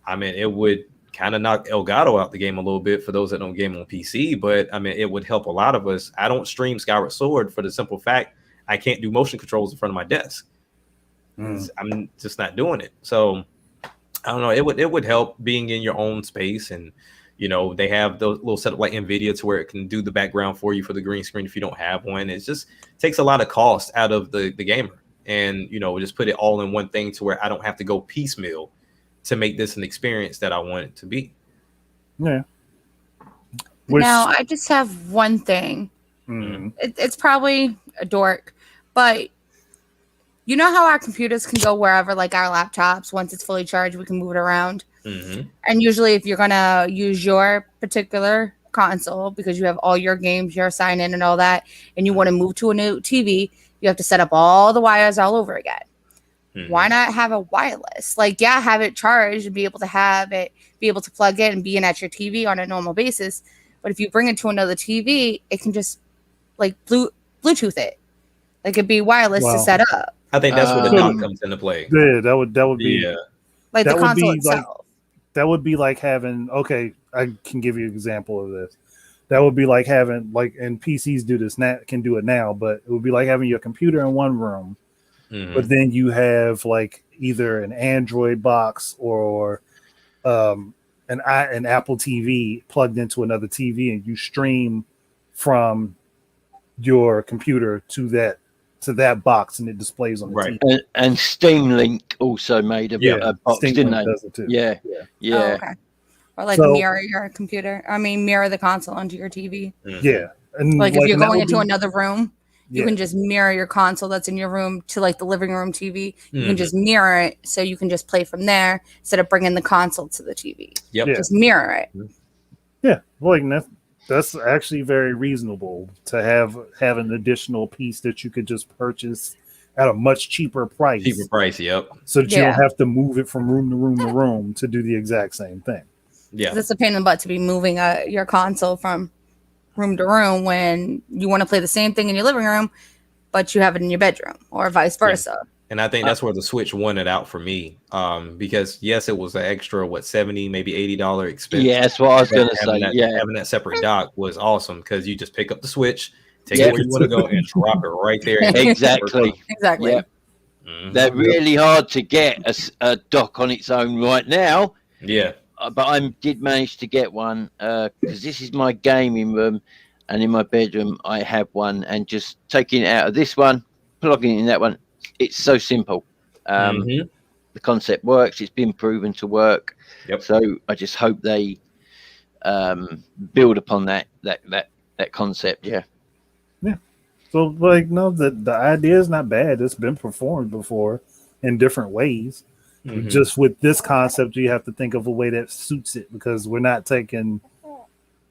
I mean, it would kind of knock Elgato out the game a little bit for those that don't game on PC. But I mean, it would help a lot of us. I don't stream Skyward Sword for the simple fact I can't do motion controls in front of my desk. I'm just not doing it. So I don't know. It would help being in your own space, and you know they have those little setup like NVIDIA to where it can do the background for you for the green screen if you don't have one. It just takes a lot of cost out of the gamer, and you know just put it all in one thing to where I don't have to go piecemeal to make this an experience that I want it to be. Yeah. Now I just have one thing. It's probably a dork, but you know how our computers can go wherever, like our laptops, once it's fully charged, we can move it around. And usually if you're going to use your particular console because you have all your games, your sign in and all that, and you want to move to a new TV, you have to set up all the wires all over again. Why not have a wireless? Like, yeah, have it charged and be able to have it, be able to plug in and be in at your TV on a normal basis. But if you bring it to another TV, it can just like Bluetooth it. Like it'd be wireless to set up. I think that's where the dock comes into play. Yeah, that would be like the console itself. Like, that would be like having, okay, I can give you an example of this. That would be like having, like, and PCs do this now, can do it now, but it would be like having your computer in one room, but then you have like either an Android box or an Apple TV plugged into another TV, and you stream from your computer to that box, and it displays on the TV. And Steam Link also made a box, Steam didn't Link they? does it too. Yeah. Oh, okay. Or like mirror your computer. I mean, mirror the console onto your TV. Yeah. And like if you're going into another room, you can just mirror your console that's in your room to like the living room TV. You can just mirror it, so you can just play from there instead of bringing the console to the TV. Just mirror it. Yeah, like that's actually very reasonable to have an additional piece that you could just purchase at a much cheaper price. So that you don't have to move it from room to room to room to do the exact same thing. Yeah, it's a pain in the butt to be moving your console from room to room when you want to play the same thing in your living room, but you have it in your bedroom, or vice versa. Yeah. And I think that's where the Switch won it out for me, because yes, it was an extra $70, maybe $80 expense. Yeah, that's what I was gonna say. Having that separate dock was awesome because you just pick up the Switch, take it where you want to go, and drop it right there. Exactly. Yeah. They're really hard to get a dock on its own right now. Yeah. But I did manage to get one because this is my gaming room, and in my bedroom I have one, and just taking it out of this one, plugging it in that one. It's so simple. The concept works. It's been proven to work. So I just hope they build upon that concept. Yeah. So like, no, the idea is not bad. It's been performed before in different ways. Just with this concept, you have to think of a way that suits it, because we're not taking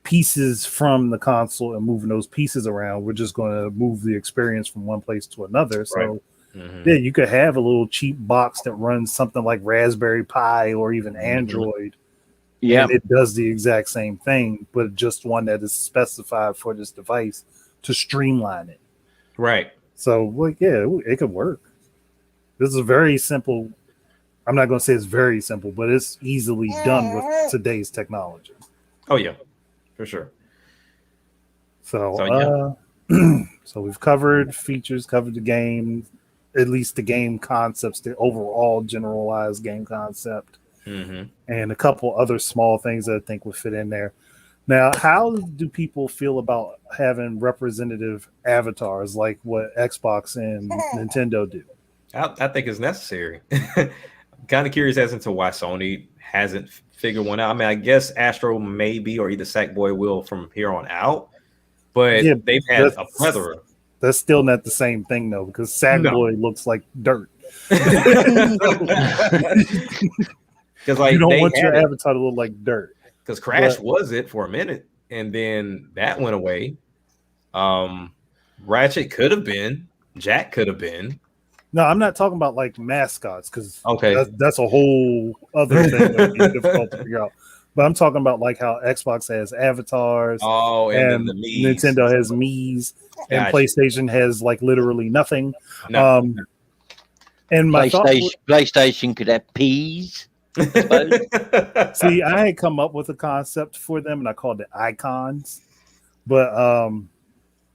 pieces from the console and moving those pieces around. We're just going to move the experience from one place to another. So yeah, you could have a little cheap box that runs something like Raspberry Pi or even Android. And it does the exact same thing, but just one that is specified for this device to streamline it. Right. So, like, yeah, it could work. This is a very simple I'm not going to say it's very simple, but it's easily done with today's technology. Oh yeah, for sure. So so we've covered features, covered the game, at least the game concepts, the overall generalized game concept, and a couple other small things that I think would fit in there. Now, how do people feel about having representative avatars like what Xbox and Nintendo do? I think it's necessary. I'm kind of curious as to why Sony hasn't figured one out. I mean, I guess Astro maybe, or either Sackboy will from here on out, but Yeah, they've had a plethora. That's still not the same thing though, because Sackboy looks like dirt. Because like you don't want your avatar to look like dirt. Because Crash was it for a minute, and then that went away. Ratchet could have been, Jack could have been. No, I'm not talking about like mascots, because okay, that's a whole other thing that would be difficult to figure out. But I'm talking about like how Xbox has avatars, and Nintendo has Mii's, and PlayStation has like literally nothing. No. And my PlayStation could have peas. See, I had come up with a concept for them, and I called it icons, but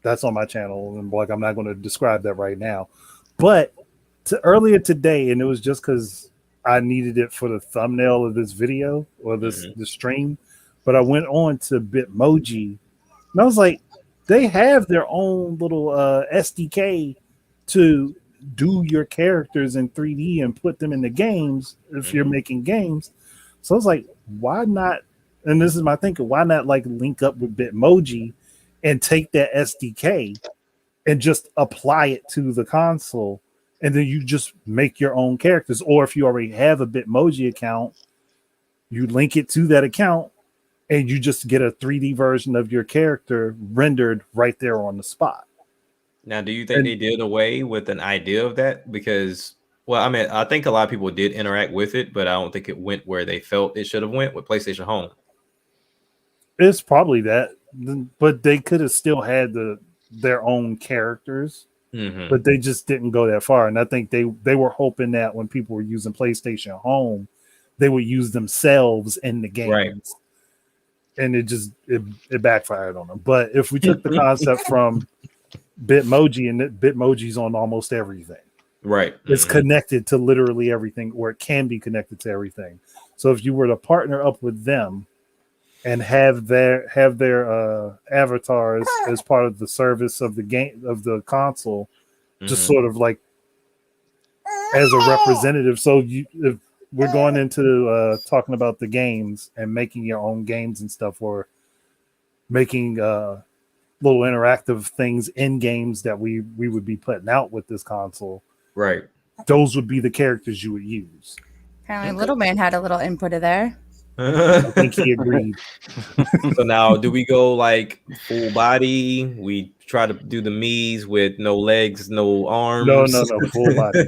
that's on my channel, and like I'm not going to describe that right now. But earlier today, and it was just because I needed it for the thumbnail of this video or the stream, but I went on to Bitmoji, and I was like, they have their own little SDK to do your characters in 3D and put them in the games if you're making games. So I was like, why not? And this is my thinking, why not like link up with Bitmoji and take that SDK and just apply it to the console, and then you just make your own characters. Or if you already have a Bitmoji account, you link it to that account and you just get a 3D version of your character rendered right there on the spot. Now, do you think they did away with an idea of that? Because, well, I mean, I think a lot of people did interact with it, but I don't think it went where they felt it should have went with PlayStation Home. It's probably that, but they could have still had their own characters, but they just didn't go that far. And I think they were hoping that when people were using PlayStation Home, they would use themselves in the games. Right. And it backfired on them. But if we took the concept from Bitmoji, and Bitmoji's on almost everything, right? It's connected to literally everything, or it can be connected to everything. So if you were to partner up with them and have their avatars as part of the service of the game, of the console, just sort of like as a representative. So if we're going into talking about the games and making your own games and stuff, or making little interactive things in games that we would be putting out with this console, right? Those would be the characters you would use. Apparently, Little Man had a little input of there. I think he agreed. So now, do we go like full body? We try to do the Mii's with no legs, no arms. No, full body,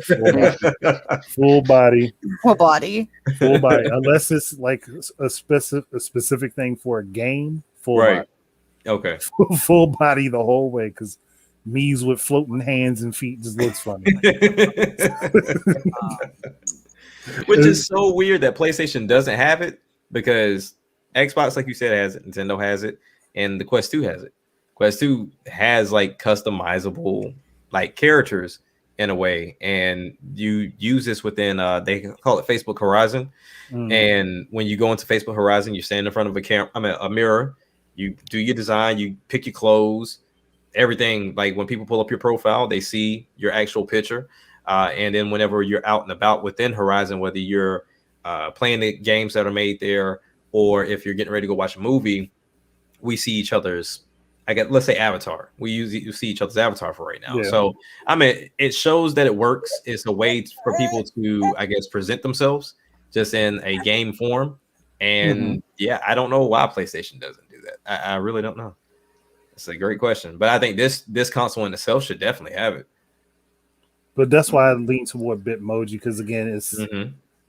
full body, unless it's like a specific thing for a game. Full body. Okay. Full body the whole way, because Mii's with floating hands and feet just looks funny. Which is so weird that PlayStation doesn't have it, because Xbox, like you said, has it, Nintendo has it, and the Quest 2 has it. Quest 2 has like customizable like characters in a way, and you use this within they call it Facebook Horizon. And when you go into Facebook Horizon, you stand in front of a mirror, you do your design, you pick your clothes, everything. Like when people pull up your profile, they see your actual picture. And then whenever you're out and about within Horizon, whether you're playing the games that are made there, or if you're getting ready to go watch a movie, we see each other's, let's say avatar. You see each other's avatar for right now. Yeah. So, I mean, it shows that it works. It's a way for people to, I guess, present themselves just in a game form. And yeah, I don't know why PlayStation doesn't do that. I really don't know. It's a great question. But I think this console in itself should definitely have it. But that's why I lean toward Bitmoji, because again, it's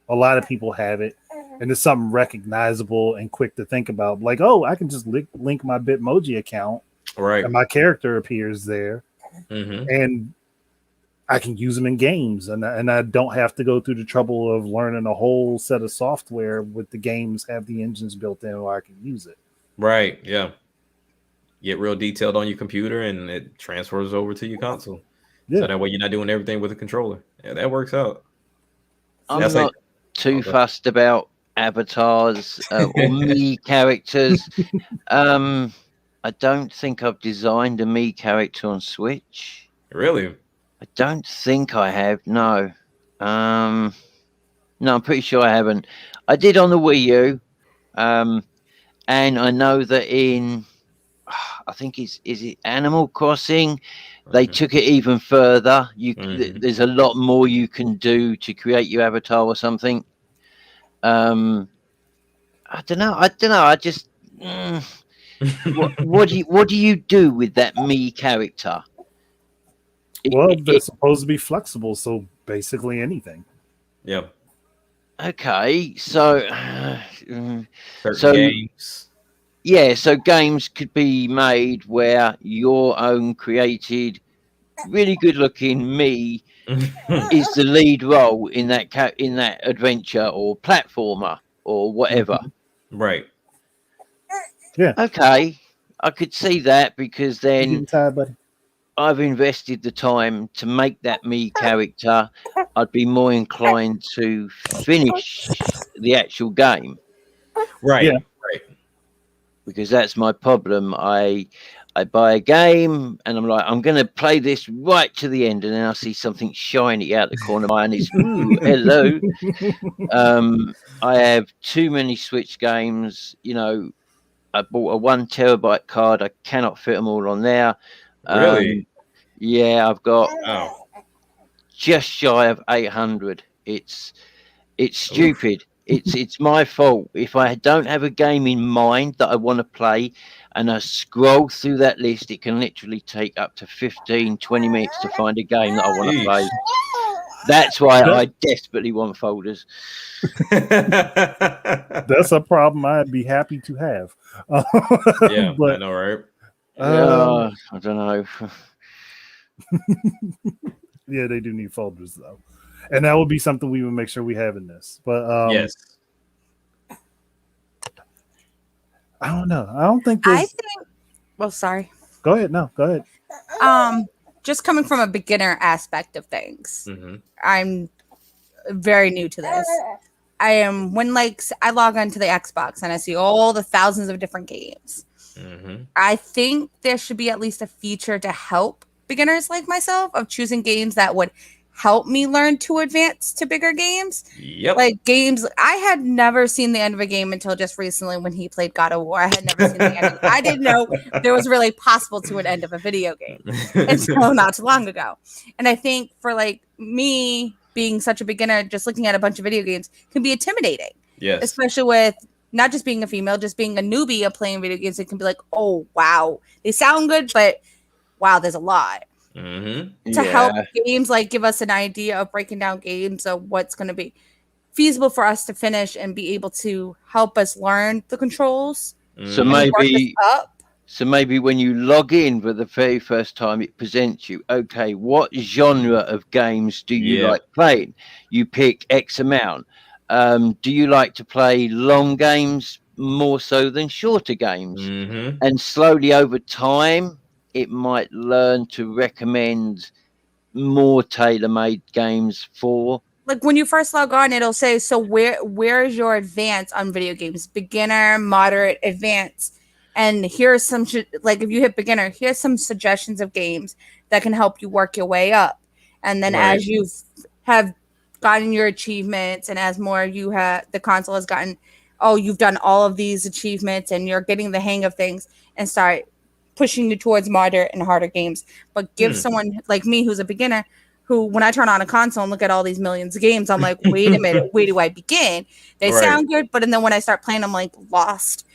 a lot of people have it, and it's something recognizable and quick to think about. Like, oh, I can just link my Bitmoji account, right? And my character appears there, and I can use them in games, and I don't have to go through the trouble of learning a whole set of software with the games have the engines built in where I can use it. Right. Yeah. Get real detailed on your computer, and it transfers over to your console. Yeah. So that way you're not doing everything with a controller. Yeah, that works out. I'm That's not too fussed about avatars or me characters. I don't think I've designed a me character on Switch. Really? I don't think I have. No. No, I'm pretty sure I haven't. I did on the Wii U. And I know that in, I think is it Animal Crossing, they took it even further. There's a lot more you can do to create your avatar or something. I don't know. I just what do you do with that me character? Well, they're supposed to be flexible, so basically anything. Yeah. Okay, so games. Yeah, so games could be made where your own created, really good-looking me is the lead role in that adventure or platformer or whatever. Right. Yeah. Okay, I could see that because then getting tired, buddy? I've invested the time to make that me character. I'd be more inclined to finish the actual game. Right. Yeah. Right. Because that's my problem. I buy a game and I'm like, I'm going to play this right to the end, and then I see something shiny out the corner of my eye and it's, ooh, hello. I have too many Switch games. You know, I bought a 1 terabyte card. I cannot fit them all on there. Really? Yeah, I've got just shy of 800. It's stupid. It's my fault. If I don't have a game in mind that I want to play and I scroll through that list, it can literally take up to 15, 20 minutes to find a game that I want to play. That's why I desperately want folders. That's a problem I'd be happy to have. Yeah, but, I know, right? I don't know. Yeah, they do need folders though, and that would be something we would make sure we have in this. But yes, I don't know. I don't think. Well, sorry. Go ahead. No, go ahead. Just coming from a beginner aspect of things, I'm very new to this. When I log onto the Xbox and I see all the thousands of different games. I think there should be at least a feature to help beginners like myself of choosing games that would help me learn to advance to bigger games. Yep. Like games, I had never seen the end of a game until just recently when he played God of War. I had never seen the end. I didn't know there was really possible to an end of a video game until not too long ago. And I think for like me being such a beginner, just looking at a bunch of video games can be intimidating. Yes. Especially with not just being a female, just being a newbie of playing video games. It can be like, oh, wow, they sound good, but wow, there's a lot. To help games, like give us an idea of breaking down games of what's going to be feasible for us to finish and be able to help us learn the controls. So maybe when you log in for the very first time, it presents you, okay, what genre of games do you like playing? You pick X amount. Do you like to play long games more so than shorter games? And slowly over time, it might learn to recommend more tailor-made games for. Like when you first log on, it'll say, so where is your advance on video games? Beginner, moderate, advanced. And here's some, like if you hit beginner, here's some suggestions of games that can help you work your way up. And then as you have gotten your achievements and as more the console has gotten, you've done all of these achievements and you're getting the hang of things, and start pushing you towards moderate and harder games. But give someone like me who's a beginner, who when I turn on a console and look at all these millions of games, I'm like, wait a minute, where do I begin? They sound good, but then when I start playing, I'm like lost.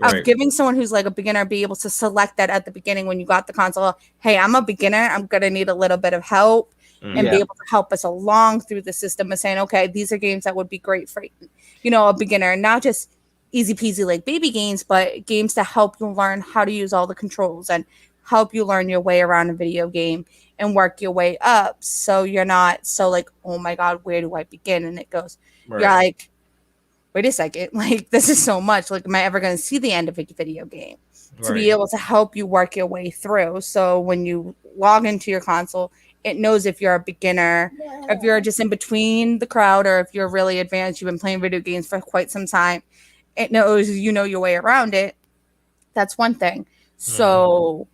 Of giving someone who's like a beginner be able to select that at the beginning when you got the console. Hey, I'm a beginner. I'm going to need a little bit of help and be able to help us along through the system of saying, okay, these are games that would be great for, a beginner, not just easy peasy like baby games, but games to help you learn how to use all the controls and help you learn your way around a video game and work your way up, so you're not so like, oh my god, where do I begin? And it goes, you're like, wait a second, like this is so much, like am I ever going to see the end of a video game? To be able to help you work your way through, so when you log into your console, it knows if you're a beginner, if you're just in between the crowd, or if you're really advanced, you've been playing video games for quite some time, it knows you know your way around it. That's one thing. So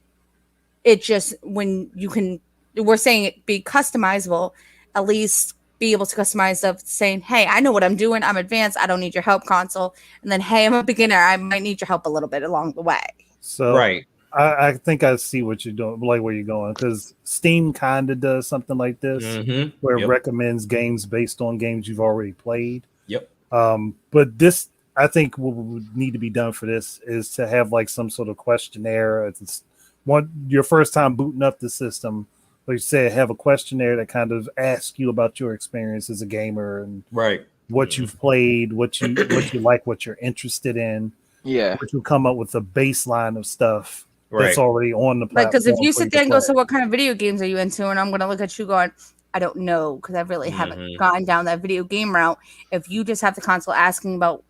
it just, when you can, we're saying it be customizable, at least be able to customize of saying, hey, I know what I'm doing, I'm advanced, I don't need your help, console. And then, hey, I'm a beginner, I might need your help a little bit along the way. So I think I see what you're doing, like where you're going, because Steam kind of does something like this, where it recommends games based on games you've already played. But this, I think what would need to be done for this is to have like some sort of questionnaire. It's your first time booting up the system, like you said, have a questionnaire that kind of asks you about your experience as a gamer and what you've played, what you like, what you're interested in. Which will come up with a baseline of stuff that's already on the platform. Like, because if you sit there and go, so what kind of video games are you into? And I'm going to look at you going, I don't know, because I really haven't gotten down that video game route. If you just have the console asking about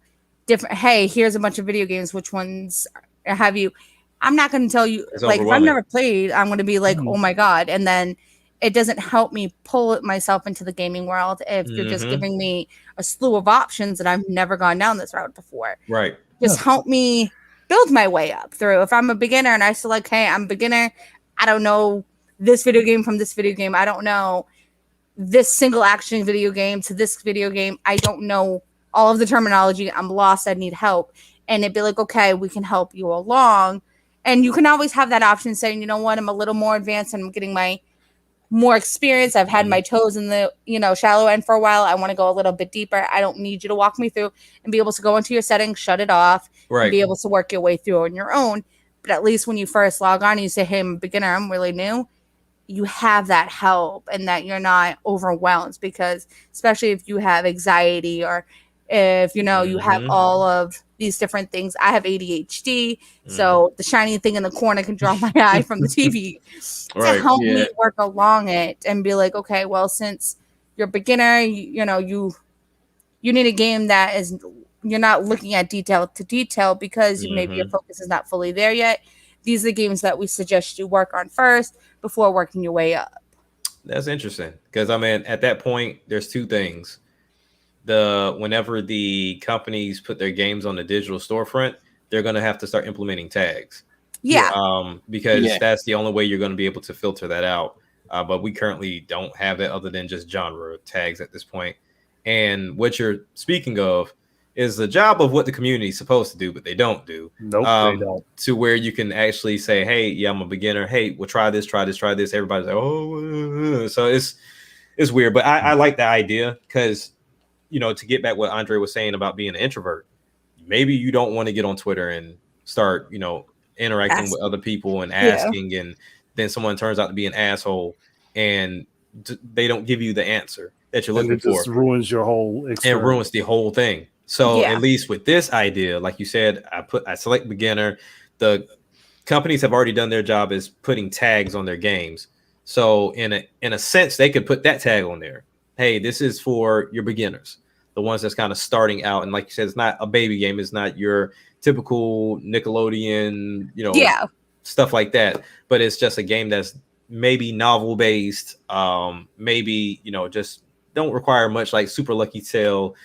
different, hey, here's a bunch of video games, which ones have you? I'm not going to tell you. It's like, if I've never played, I'm going to be like, oh my God. And then it doesn't help me pull myself into the gaming world if you're just giving me a slew of options that I've never gone down this route before. Just help me build my way up through. If I'm a beginner and I select, hey, I'm a beginner, I don't know this video game from this video game, I don't know this single action video game to this video game, I don't know all of the terminology, I'm lost, I need help. And it'd be like, okay, we can help you along. And you can always have that option saying, you know what, I'm a little more advanced and I'm getting my more experience. I've had my toes in the, shallow end for a while. I want to go a little bit deeper. I don't need you to walk me through, and be able to go into your settings, shut it off, and be able to work your way through on your own. But at least when you first log on and you say, hey, I'm a beginner, I'm really new, you have that help and that you're not overwhelmed, because especially if you have anxiety, or if you have all of these different things. I have ADHD, so the shiny thing in the corner can draw my eye from the TV to help me work along it and be like, okay, well, since you're a beginner, you need a game that is, you're not looking at detail to detail because maybe your focus is not fully there yet. These are the games that we suggest you work on first before working your way up. That's interesting, because I mean, at that point, there's two things. Whenever the companies put their games on the digital storefront, they're going to have to start implementing tags. Because that's the only way you're going to be able to filter that out. But we currently don't have it, other than just genre tags at this point. And what you're speaking of is the job of what the community is supposed to do, but they don't do. Nope, they don't. To where you can actually say, hey, yeah, I'm a beginner. Hey, we'll try this. Everybody's like, oh, so it's weird. But I like the idea, because to get back what Andre was saying about being an introvert, maybe you don't want to get on Twitter and start, interacting with other people and asking, and then someone turns out to be an asshole and they don't give you the answer that you're looking for. It just ruins your whole experience. It ruins the whole thing. So at least with this idea, like you said, I select beginner. The companies have already done their job as putting tags on their games. So in a sense, they could put that tag on there. Hey, this is for your beginners, the ones that's kind of starting out. And like you said, it's not a baby game. It's not your typical Nickelodeon, stuff like that. But it's just a game that's maybe novel based, maybe, just don't require much, like Super Lucky Tail,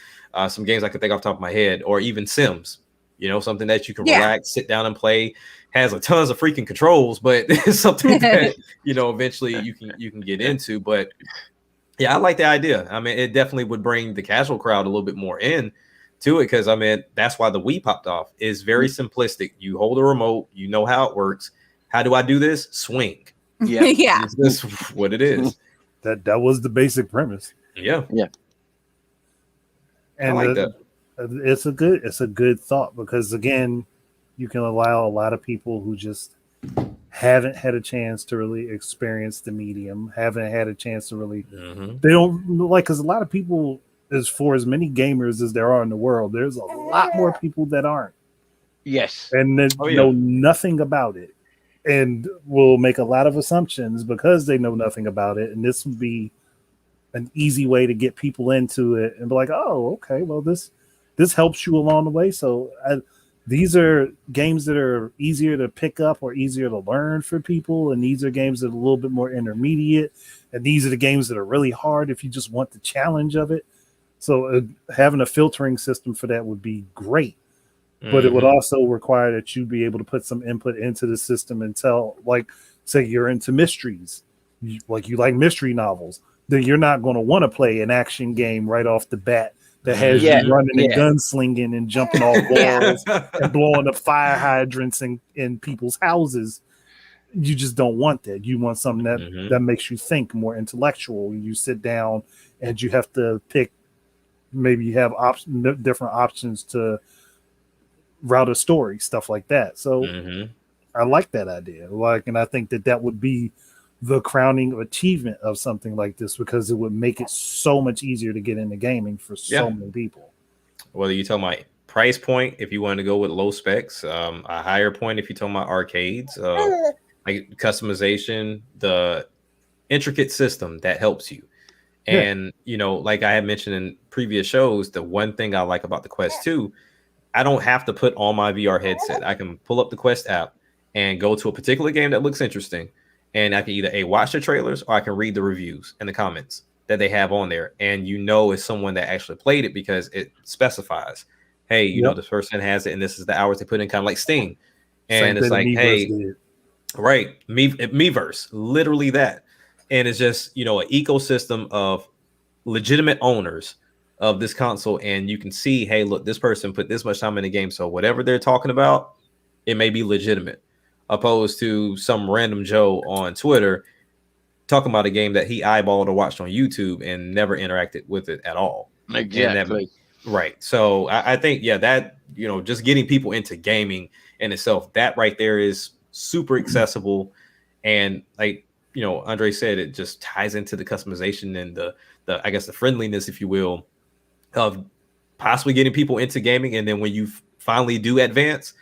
some games I could think off the top of my head, or even Sims, something that you can relax, sit down and play. Has a tons of freaking controls, but it's something that, eventually you can get into. But yeah, I like the idea. I mean, it definitely would bring the casual crowd a little bit more in to it, because I mean, that's why the Wii popped off. It's very simplistic. You hold a remote, you know how it works. How do I do this? Swing. Yeah. That's what it is. That was the basic premise. Yeah. And I like that. It's a good thought, because again, you can allow a lot of people who just haven't had a chance to really experience the medium, haven't had a chance to really, they don't like, because a lot of people, as many gamers as there are in the world, there's a lot more people that aren't. Yes. And that know nothing about it. and will make a lot of assumptions because they know nothing about it. And this would be an easy way to get people into it and be like, oh, okay, well, this helps you along the way. So these are games that are easier to pick up or easier to learn for people. And these are games that are a little bit more intermediate. And these are the games that are really hard if you just want the challenge of it. So having a filtering system for that would be great. But it would also require that you be able to put some input into the system and tell, like, say you're into mysteries, you like mystery novels, then you're not going to want to play an action game right off the bat that has you running and gunslinging and jumping off walls and blowing up fire hydrants in people's houses. You just don't want that. You want something that makes you think, more intellectual. You sit down and you have to pick. Maybe you have different options to route a story, stuff like that. So I like that idea. And I think that would be the crowning achievement of something like this, because it would make it so much easier to get into gaming for so many people. Whether you tell my price point, if you want to go with low specs, a higher point if you talk about arcades, like customization, the intricate system that helps you. And like I had mentioned in previous shows, the one thing I like about the Quest 2, I don't have to put on my VR headset. I can pull up the Quest app and go to a particular game that looks interesting, and I can either watch the trailers or I can read the reviews and the comments that they have on there. And it's someone that actually played it because it specifies, hey, you know, this person has it and this is the hours they put in, kind of like Steam. And it's like, hey, Miiverse, literally that. And it's just, an ecosystem of legitimate owners of this console. And you can see, hey, look, this person put this much time in the game. So whatever they're talking about, it may be legitimate, opposed to some random Joe on Twitter talking about a game that he eyeballed or watched on YouTube and never interacted with it at all. Exactly. Right. So I think, that, just getting people into gaming in itself, that right there is super accessible. And like, Andre said, it just ties into the customization and the I guess the friendliness, if you will, of possibly getting people into gaming. And then when you finally do advance,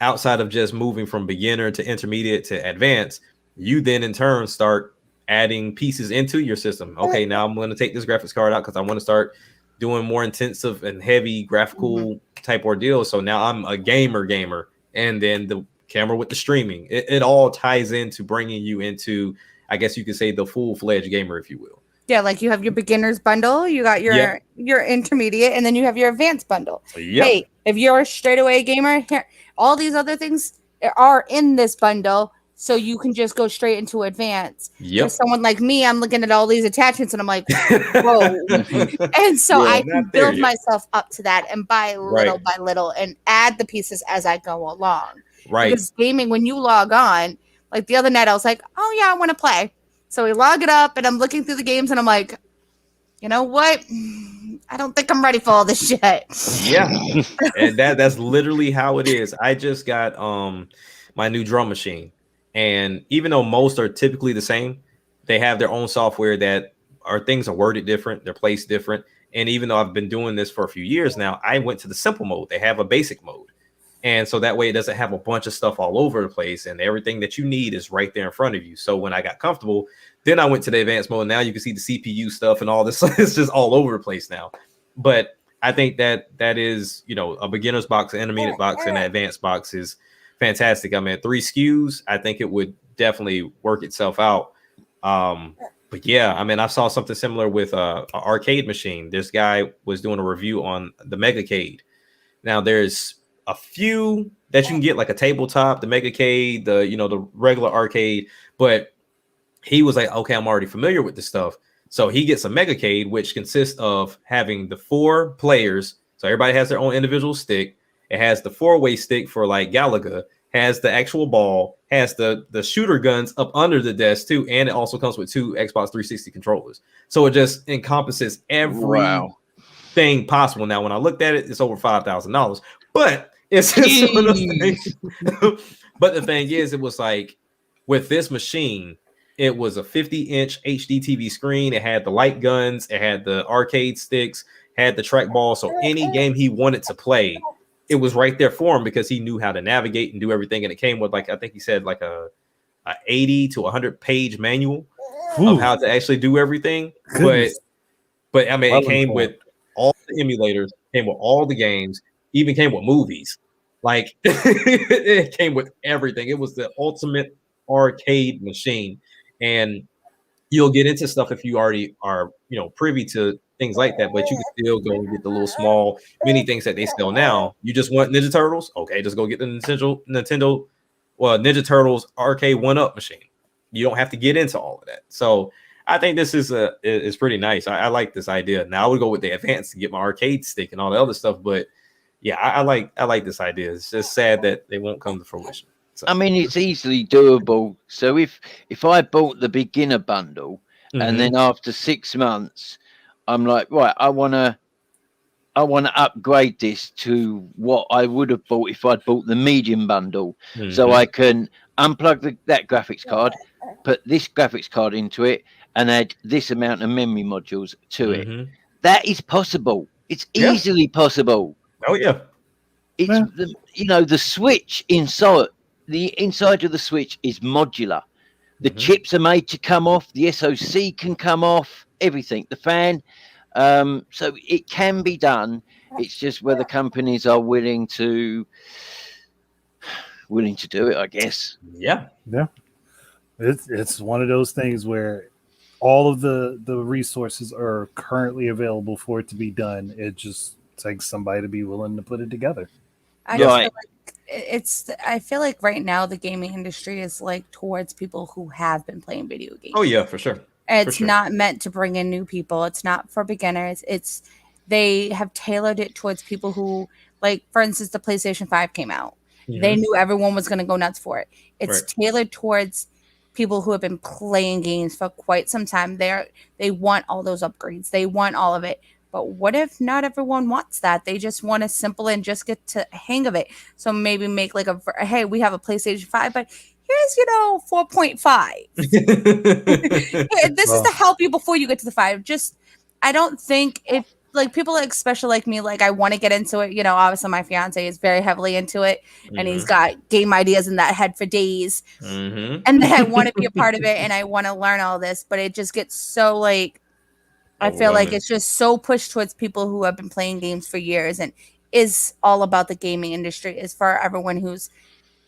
outside of just moving from beginner to intermediate to advanced, you then in turn start adding pieces into your system. Okay, now I'm going to take this graphics card out because I want to start doing more intensive and heavy graphical type ordeal. So now I'm a gamer, and then the camera with the streaming. It all ties into bringing you into, I guess you could say, the full-fledged gamer, if you will. Yeah, like you have your beginner's bundle, you got your intermediate, and then you have your advanced bundle. Hey, if you're a straightaway gamer, here, all these other things are in this bundle, so you can just go straight into advanced. For someone like me, I'm looking at all these attachments and I'm like, whoa. And so I can build myself up to that and buy little by little and add the pieces as I go along. Right. Because gaming, when you log on, like the other night, I was like, oh yeah, I want to play. So we log it up and I'm looking through the games and I'm like, you know what? I don't think I'm ready for all this shit. Yeah. And that's literally how it is. I just got my new drum machine. And even though most are typically the same, they have their own software that things are worded different, they're placed different. And even though I've been doing this for a few years now, I went to the simple mode. They have a basic mode. And so that way it doesn't have a bunch of stuff all over the place, and everything that you need is right there in front of you. So when I got comfortable, then I went to the advanced mode. Now you can see the CPU stuff and all this. It's just all over the place now. But I think that is, a beginner's box, an intermediate box, and an advanced box is fantastic. I mean, 3 SKUs, I think it would definitely work itself out. But yeah, I mean, I saw something similar with an arcade machine. This guy was doing a review on the Megacade. Now there's a few that you can get, like a tabletop, the Megacade, the regular arcade, but he was like, okay, I'm already familiar with this stuff. So he gets a Megacade, which consists of having the 4 players. So everybody has their own individual stick. It has the 4-way stick for like Galaga, has the actual ball, has the shooter guns up under the desk too. And it also comes with 2 Xbox 360 controllers. So it just encompasses everything possible. Now, when I looked at it, it's over $5,000, but it's just one of those things. But the thing is, it was like with this machine, it was a 50-inch HD TV screen. It had the light guns. It had the arcade sticks, had the trackball. So any game he wanted to play, it was right there for him because he knew how to navigate and do everything. And it came with, like, I think he said like a 80 to 100 page manual of how to actually do everything. Goodness. But I mean, it came with all the emulators, came with all the games, even came with movies. Like it came with everything. It was the ultimate arcade machine. And you'll get into stuff if you already are, privy to things like that, but you can still go and get the little small mini things that they sell now. You just want Ninja Turtles? Okay, just go get the Nintendo Ninja Turtles arcade 1-up machine. You don't have to get into all of that. So I think this is pretty nice. I like this idea. Now I would go with the advanced to get my arcade stick and all the other stuff, but yeah, I like this idea. It's just sad that they won't come to fruition. So. I mean, it's easily doable. So if I bought the beginner bundle and then after 6 months, I'm like, right, I want to upgrade this to what I would have bought if I'd bought the medium bundle. So I can unplug that graphics card, put this graphics card into it, and add this amount of memory modules to it. That is possible. It's easily possible. Oh yeah. It's the Switch inside. The inside of the Switch is modular. The chips are made to come off. The SoC can come off. Everything. The fan. So it can be done. It's just whether companies are willing to do it, I guess. Yeah. It's one of those things where all of the resources are currently available for it to be done. It just takes somebody to be willing to put it together. I feel like right now the gaming industry is like towards people who have been playing video games. Oh yeah, for sure. It's not meant to bring in new people. It's not for beginners. They have tailored it towards people who, like, for instance, the PlayStation 5 came out. They knew everyone was going to go nuts for it. It's tailored towards people who have been playing games for quite some time. They want all those upgrades. They want all of it. But what if not everyone wants that? They just want a simple and just get to hang of it. So maybe make like hey, we have a PlayStation 5, but here's 4.5. This is to help you before you get to the 5. I don't think if like people especially like me, like I want to get into it. Obviously my fiance is very heavily into it, and he's got game ideas in that head for days. And then I want to be a part of it, and I want to learn all this, but it just gets so like. I feel like it's just so pushed towards people who have been playing games for years and is all about the gaming industry. Is for everyone who's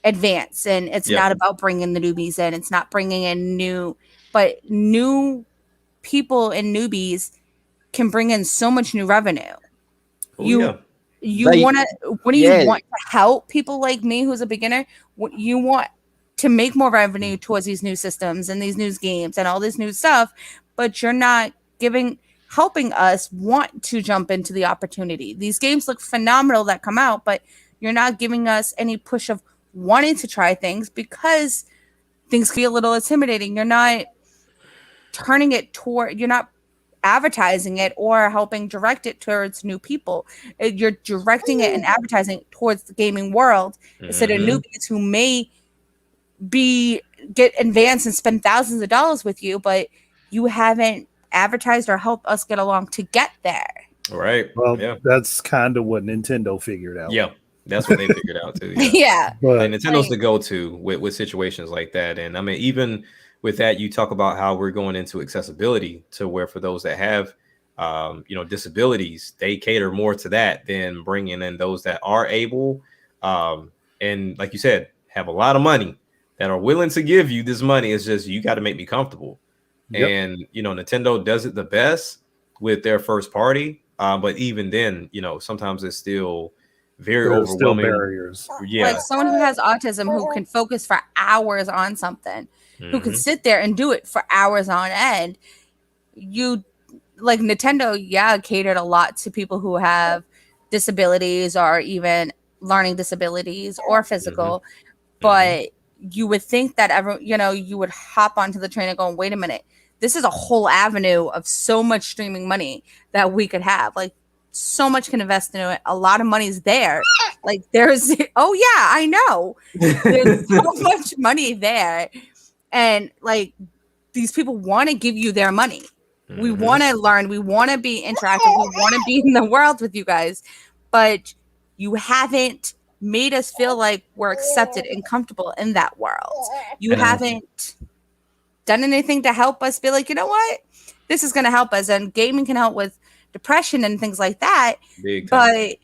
advanced, and it's not about bringing the newbies in. It's not bringing in new people and newbies can bring in so much new revenue. Want to help people like me who's a beginner? You want to make more revenue towards these new systems and these new games and all this new stuff, but you're not helping us want to jump into the opportunity. These games look phenomenal that come out, but you're not giving us any push of wanting to try things because things feel a little intimidating. You're not turning it you're not advertising it or helping direct it towards new people. You're directing it and advertising it towards the gaming world instead of newbies who may get advanced and spend thousands of dollars with you, but you haven't advertised or help us get along to get there. Right. Well, that's kind of what Nintendo figured out. Yeah, that's what they figured out too. But Nintendo's the go-to with situations like that. And I mean, even with that, you talk about how we're going into accessibility to where for those that have disabilities, they cater more to that than bringing in those that are able and like you said, have a lot of money that are willing to give you this money. It's just you got to make me comfortable. And Nintendo does it the best with their first party, but even then, sometimes it's still very overwhelming. Still barriers. Like someone who has autism who can focus for hours on something, who can sit there and do it for hours on end. Like Nintendo, catered a lot to people who have disabilities or even learning disabilities or physical, but you would think that you would hop onto the train and go, wait a minute. This is a whole avenue of so much streaming money that we could have. Like, so much can invest into it. A lot of money's there. Like, I know. There's so much money there. And, like, these people want to give you their money. We want to learn. We want to be interactive. We want to be in the world with you guys. But You haven't made us feel like we're accepted and comfortable in that world. You haven't done anything to help us feel like, you know what, this is going to help us, and gaming can help with depression and things like that. But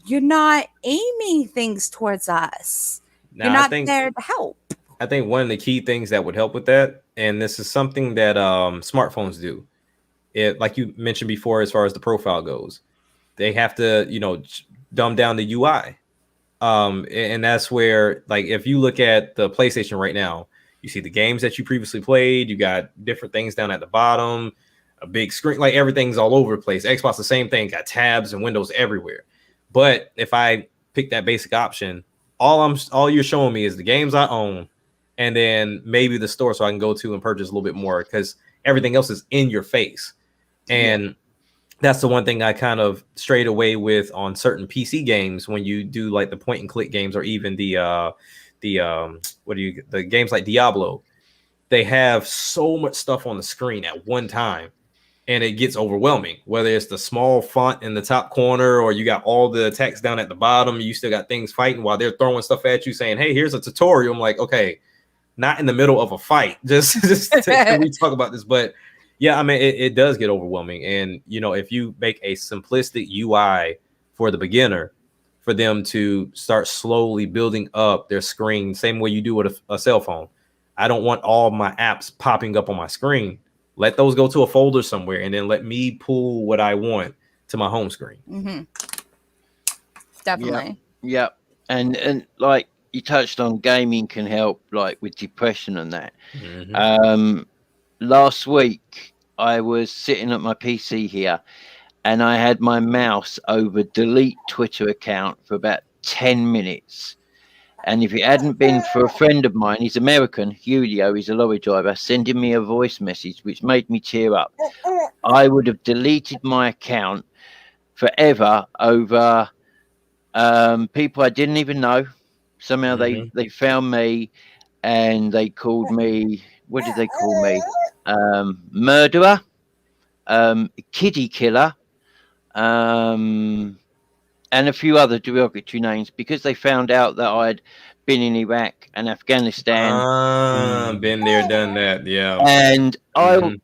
you're not aiming things towards us. You're not there to help. I think one of the key things that would help with that, and this is something that smartphones do, like you mentioned before, as far as the profile goes, they have to, dumb down the UI. And that's where, like, if you look at the PlayStation right now, you see the games that you previously played, you got different things down at the bottom, a big screen, like everything's all over the place. Xbox, the same thing, got tabs and windows everywhere. But if I pick that basic option, all you're showing me is the games I own, and then maybe the store so I can go to and purchase a little bit more, because everything else is in your face. And that's the one thing I kind of strayed away with on certain PC games, when you do like the point and click games, or even the games like Diablo. They have so much stuff on the screen at one time, and it gets overwhelming, whether it's the small font in the top corner, or you got all the text down at the bottom. You still got things fighting while they're throwing stuff at you saying, hey, here's a tutorial. I'm like, okay, not in the middle of a fight. Just can we talk about this? But yeah, I mean, it does get overwhelming. And, if you make a simplistic UI for the beginner, for them to start slowly building up their screen, same way you do with a cell phone. I don't want all my apps popping up on my screen. Let those go to a folder somewhere, and then let me pull what I want to my home screen. Mm-hmm. Definitely. Yeah. And like you touched on, gaming can help, like with depression and that. Mm-hmm. Last week, I was sitting at my PC here, and I had my mouse over delete Twitter account for about 10 minutes. And if it hadn't been for a friend of mine, he's American, Julio, he's a lorry driver, sending me a voice message, which made me tear up, I would have deleted my account forever over people I didn't even know. Somehow they found me, and they called me, what did they call me? Murderer, kiddie killer, and a few other derogatory names, because they found out that I'd been in Iraq and Afghanistan. Been there, done that, yeah. And I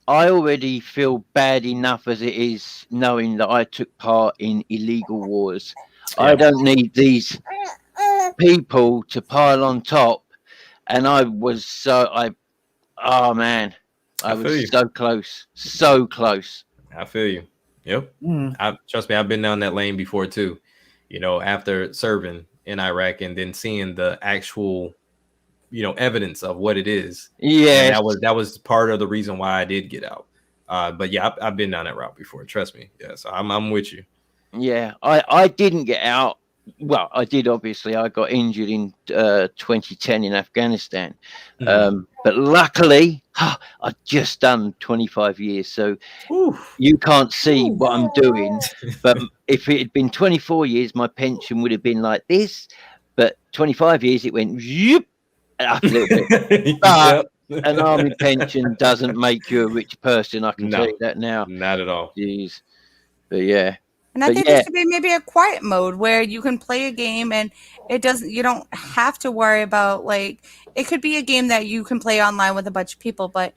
already feel bad enough as it is, knowing that I took part in illegal wars. Yeah. I don't need these people to pile on top. And I was so close. I feel you. Yep. Trust me, I've been down that lane before too. After serving in Iraq, and then seeing the actual, evidence of what it is. Yeah, that was part of the reason why I did get out. But yeah, I've been down that route before. Trust me. Yeah, so I'm with you. Yeah, I didn't get out. Well, I did, obviously. I got injured in 2010 in Afghanistan. But luckily, I've just done 25 years. So you can't see what I'm doing. But if it had been 24 years, my pension would have been like this. But 25 years, it went up a little bit. But an army pension doesn't make you a rich person. I can tell you that now. Not at all. Jeez. But yeah. And I think there should be maybe a quiet mode where you can play a game and you don't have to worry about, like, it could be a game that you can play online with a bunch of people, but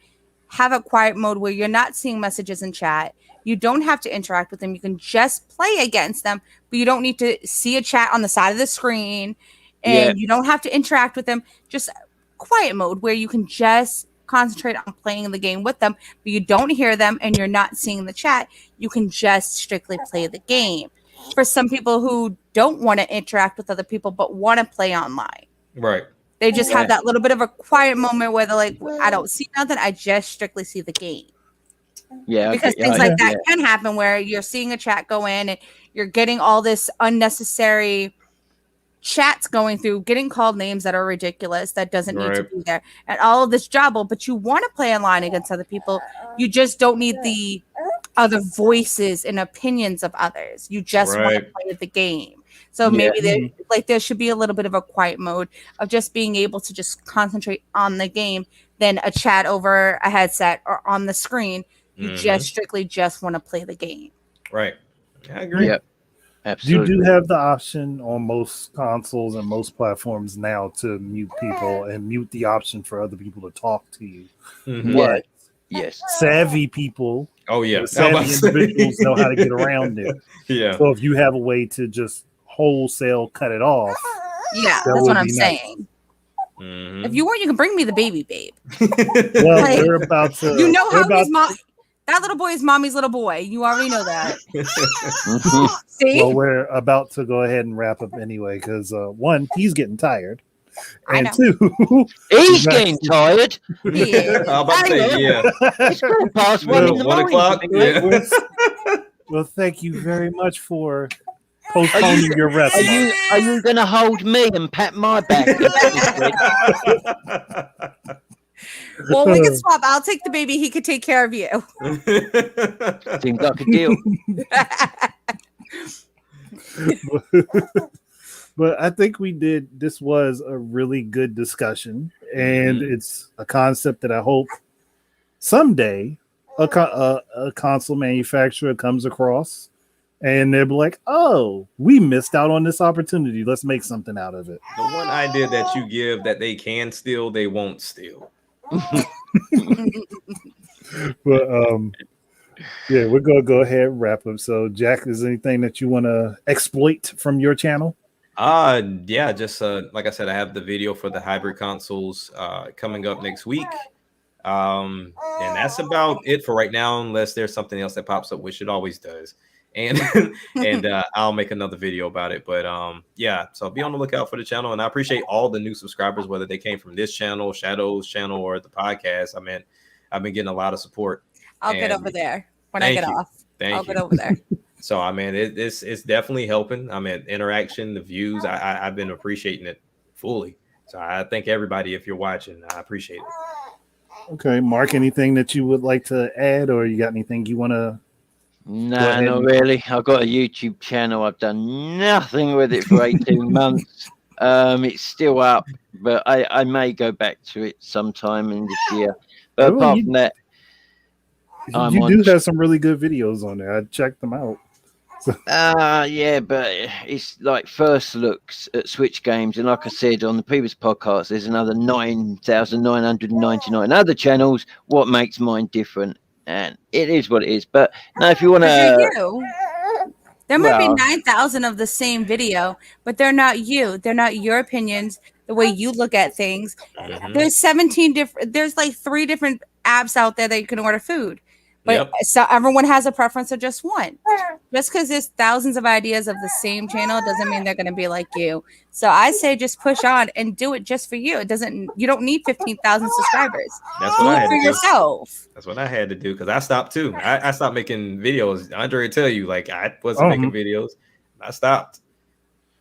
have a quiet mode where you're not seeing messages in chat. You don't have to interact with them. You can just play against them, but you don't need to see a chat on the side of the screen, and you don't have to interact with them. Just quiet mode where you can just concentrate on playing the game with them, but you don't hear them and you're not seeing the chat. You can just strictly play the game. For some people who don't want to interact with other people but want to play online, right? They just have that little bit of a quiet moment where they're like, I don't see nothing, I just strictly see the game. Yeah, because things like that can happen where you're seeing a chat go in and you're getting all this unnecessary chats going through, getting called names that are ridiculous, that doesn't need to be there, and all of this jabble, but you want to play online against other people. You just don't need the other voices and opinions of others. You just want to play the game. So maybe there should be a little bit of a quiet mode of just being able to just concentrate on the game than a chat over a headset or on the screen. You just strictly just want to play the game. Right. I agree. Yep. Absolutely. You do have the option on most consoles and most platforms now to mute people and mute the option for other people to talk to you. Mhm. Yeah. But Yes. savvy people, Oh yeah, or savvy individuals know how to get around it. Yeah. So if you have a way to just wholesale cut it off, Yeah, that that's would what I'm be nice. saying. Mhm. If you want, you can bring me the baby, babe. Well, Like, we're about to. You know we're how about he's that little boy is mommy's little boy. You already know that. Mhm. See? Well, we're about to go ahead and wrap up anyway because one, he's getting tired, I and know. two, He's getting tired. He is. I'm about to say, Hang on. yeah. It's going past 1 in the 1 morning. o'clock. for me. Yeah. well, thank you very much for postponing your rest. Are you going to hold me and pat my back? Well, we can swap. I'll take the baby. He could take care of you. Seems like a deal. But I think this was a really good discussion, and it's a concept that I hope someday a console manufacturer comes across and they'll be like, oh, we missed out on this opportunity. Let's make something out of it. The one idea that you give that they can steal, they won't steal. But yeah, we're gonna go ahead and wrap up. So Jack, is there anything that you want to exploit from your channel? Yeah, just like I said, I have the video for the hybrid consoles coming up next week. And that's about it for right now, unless there's something else that pops up, which it always does. And I'll make another video about it. But yeah, so be on the lookout for the channel. And I appreciate all the new subscribers, whether they came from this channel, Shadow's channel, or the podcast. I mean, I've been getting a lot of support. I'll get over there when I get off. I'll get over there. So I mean, it's definitely helping. I mean, interaction, the views. I've been appreciating it fully. So I thank everybody if you're watching. I appreciate it. Okay, Mark, anything that you would like to add, or you got anything you want to? No, not really. I've got a YouTube channel. I've done nothing with it for 18 months. It's still up, but I may go back to it sometime in this year. But apart from that, you do have some really good videos on there. I checked them out. Yeah, but it's like first looks at Switch games, and like I said on the previous podcast, there's another 9,999 other channels. What makes mine different? And it is what it is. But no, if you want to, there might be 9,000 of the same video, but they're not you. They're not your opinions. The way you look at things. There's 17 different. There's like 3 different apps out there that you can order food. But so everyone has a preference of just one. Just because there's thousands of ideas of the same channel doesn't mean they're going to be like you. So I say just push on and do it just for you. It doesn't. You don't need 15,000 subscribers. That's what I had for to yourself. That's what I had to do because I stopped too. I stopped making videos. Andre will tell you, like I wasn't making videos. I stopped,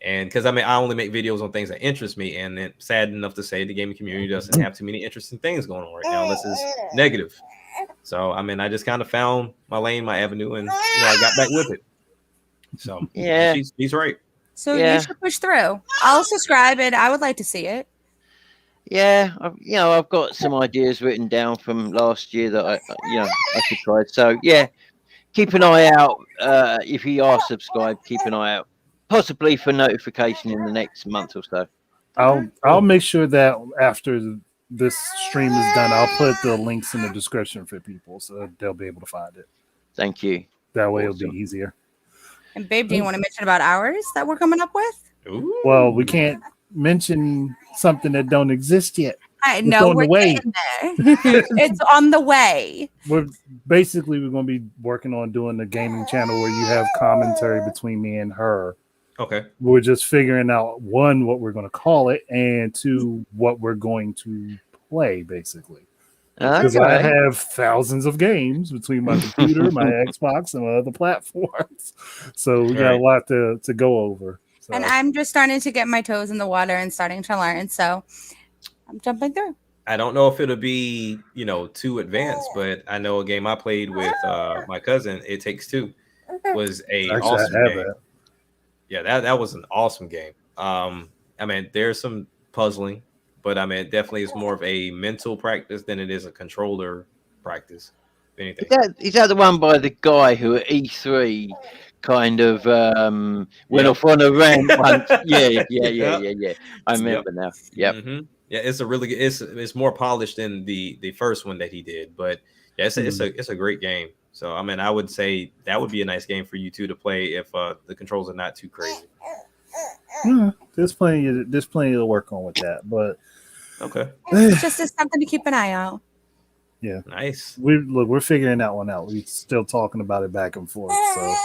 and because I mean I only make videos on things that interest me. And it's sad enough to say the gaming community doesn't have too many interesting things going on right now, unless it's negative. So I mean, I just kind of found my lane, my avenue, and I got back with it. So yeah, he's right. So you should push through. I'll subscribe, and I would like to see it. Yeah, I've got some ideas written down from last year that I could try. So yeah, keep an eye out. If you are subscribed, keep an eye out, possibly for notification in the next month or so. I'll make sure that after this stream is done, I'll put the links in the description for people so they'll be able to find it. Thank you. That way it'll be easier. And babe, do you want to mention about ours that we're coming up with? Ooh. Well, we can't mention something that don't exist yet. I know we're getting there. It's on the way. We're going to be working on doing the gaming channel where you have commentary between me and her. Okay. We're just figuring out 1, what we're going to call it, and 2, what we're going to play, basically. Because I have thousands of games between my computer, my Xbox, and my other platforms. So we got a lot to go over. So. And I'm just starting to get my toes in the water and starting to learn. So I'm jumping through. I don't know if it'll be, too advanced, but I know a game I played with my cousin, It Takes Two, was awesome game. Yeah, that was an awesome game. I mean, there's some puzzling, but I mean, it definitely is more of a mental practice than it is a controller practice. Anything. Is that the one by the guy who at E3 kind of went off on a rant once. Yeah. I remember now. Yep. Mm-hmm. Yeah, it's a really good. It's more polished than the first one that he did, but yeah, it's a great game. So I mean, I would say that would be a nice game for you two to play if the controls are not too crazy. There's plenty to work on with that, but okay, it's just something to keep an eye out. Yeah, nice. We're figuring that one out. We're still talking about it back and forth. So,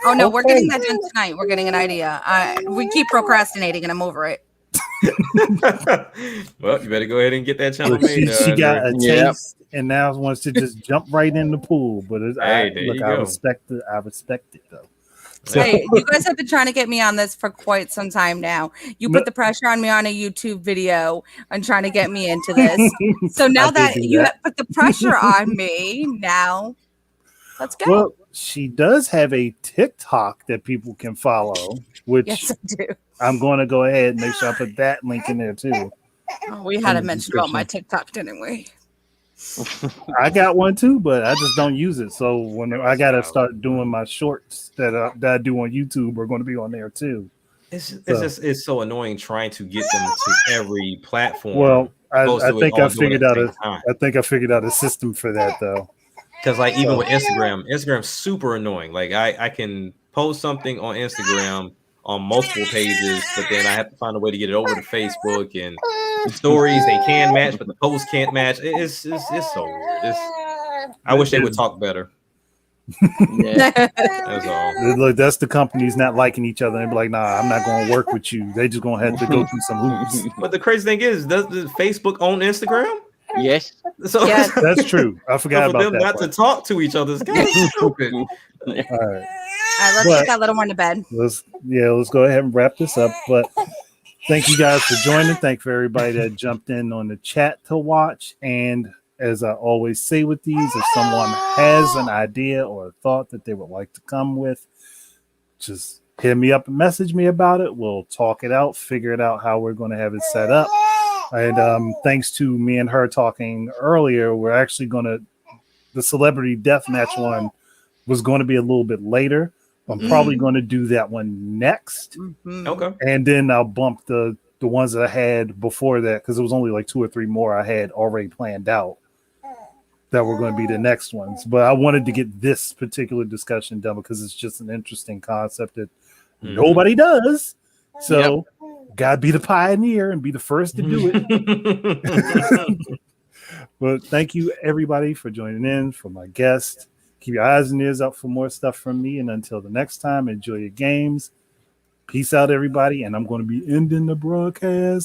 oh no, we're getting that done tonight. We're getting an idea. We keep procrastinating, and I'm over it. Well, you better go ahead and get that channel made. She got a taste, and now wants to just jump right in the pool. But I respect it. I respect it though. So, hey, you guys have been trying to get me on this for quite some time now. You put the pressure on me on a YouTube video and trying to get me into this. So now that you have put the pressure on me, now let's go. Well, she does have a TikTok that people can follow, which yes, I do. I'm going to go ahead and make sure I put that link in there too. Oh, we had to mention about my TikTok, didn't we? I got one too, but I just don't use it. So when I got to start doing my shorts that I do on YouTube, are going to be on there too. It's so annoying trying to get them to every platform. Well, I think I figured out a system for that though. Because like even with Instagram's super annoying. Like I can post something on Instagram on multiple pages, but then I have to find a way to get it over to Facebook, and the stories they can match, but the posts can't match. It's so weird. I wish they would talk better. Yeah. That's all. Look, that's the companies not liking each other and be like, nah, I'm not going to work with you. They just going to have to go through some hoops. But the crazy thing is, does Facebook own Instagram? Yes. So that's true. I forgot about them that. Not to talk to each other is kind of stupid. All right. Let's get that little one to bed. Let's go ahead and wrap this up. But thank you guys for joining. Thank you for everybody that jumped in on the chat to watch. And as I always say with these, if someone has an idea or a thought that they would like to come with, just hit me up and message me about it. We'll talk it out, figure it out how we're going to have it set up. And thanks to me and her talking earlier, we're actually going to, the celebrity deathmatch one was going to be a little bit later. I'm probably going to do that one next. Okay. And then I'll bump the ones that I had before that, because it was only like 2 or 3 more I had already planned out that were going to be the next ones. But I wanted to get this particular discussion done because it's just an interesting concept that nobody does. So gotta be the pioneer and be the first to do it. But thank you everybody for joining in, for my guest. Keep your eyes and ears out for more stuff from me. And until the next time, enjoy your games. Peace out, everybody. And I'm going to be ending the broadcast.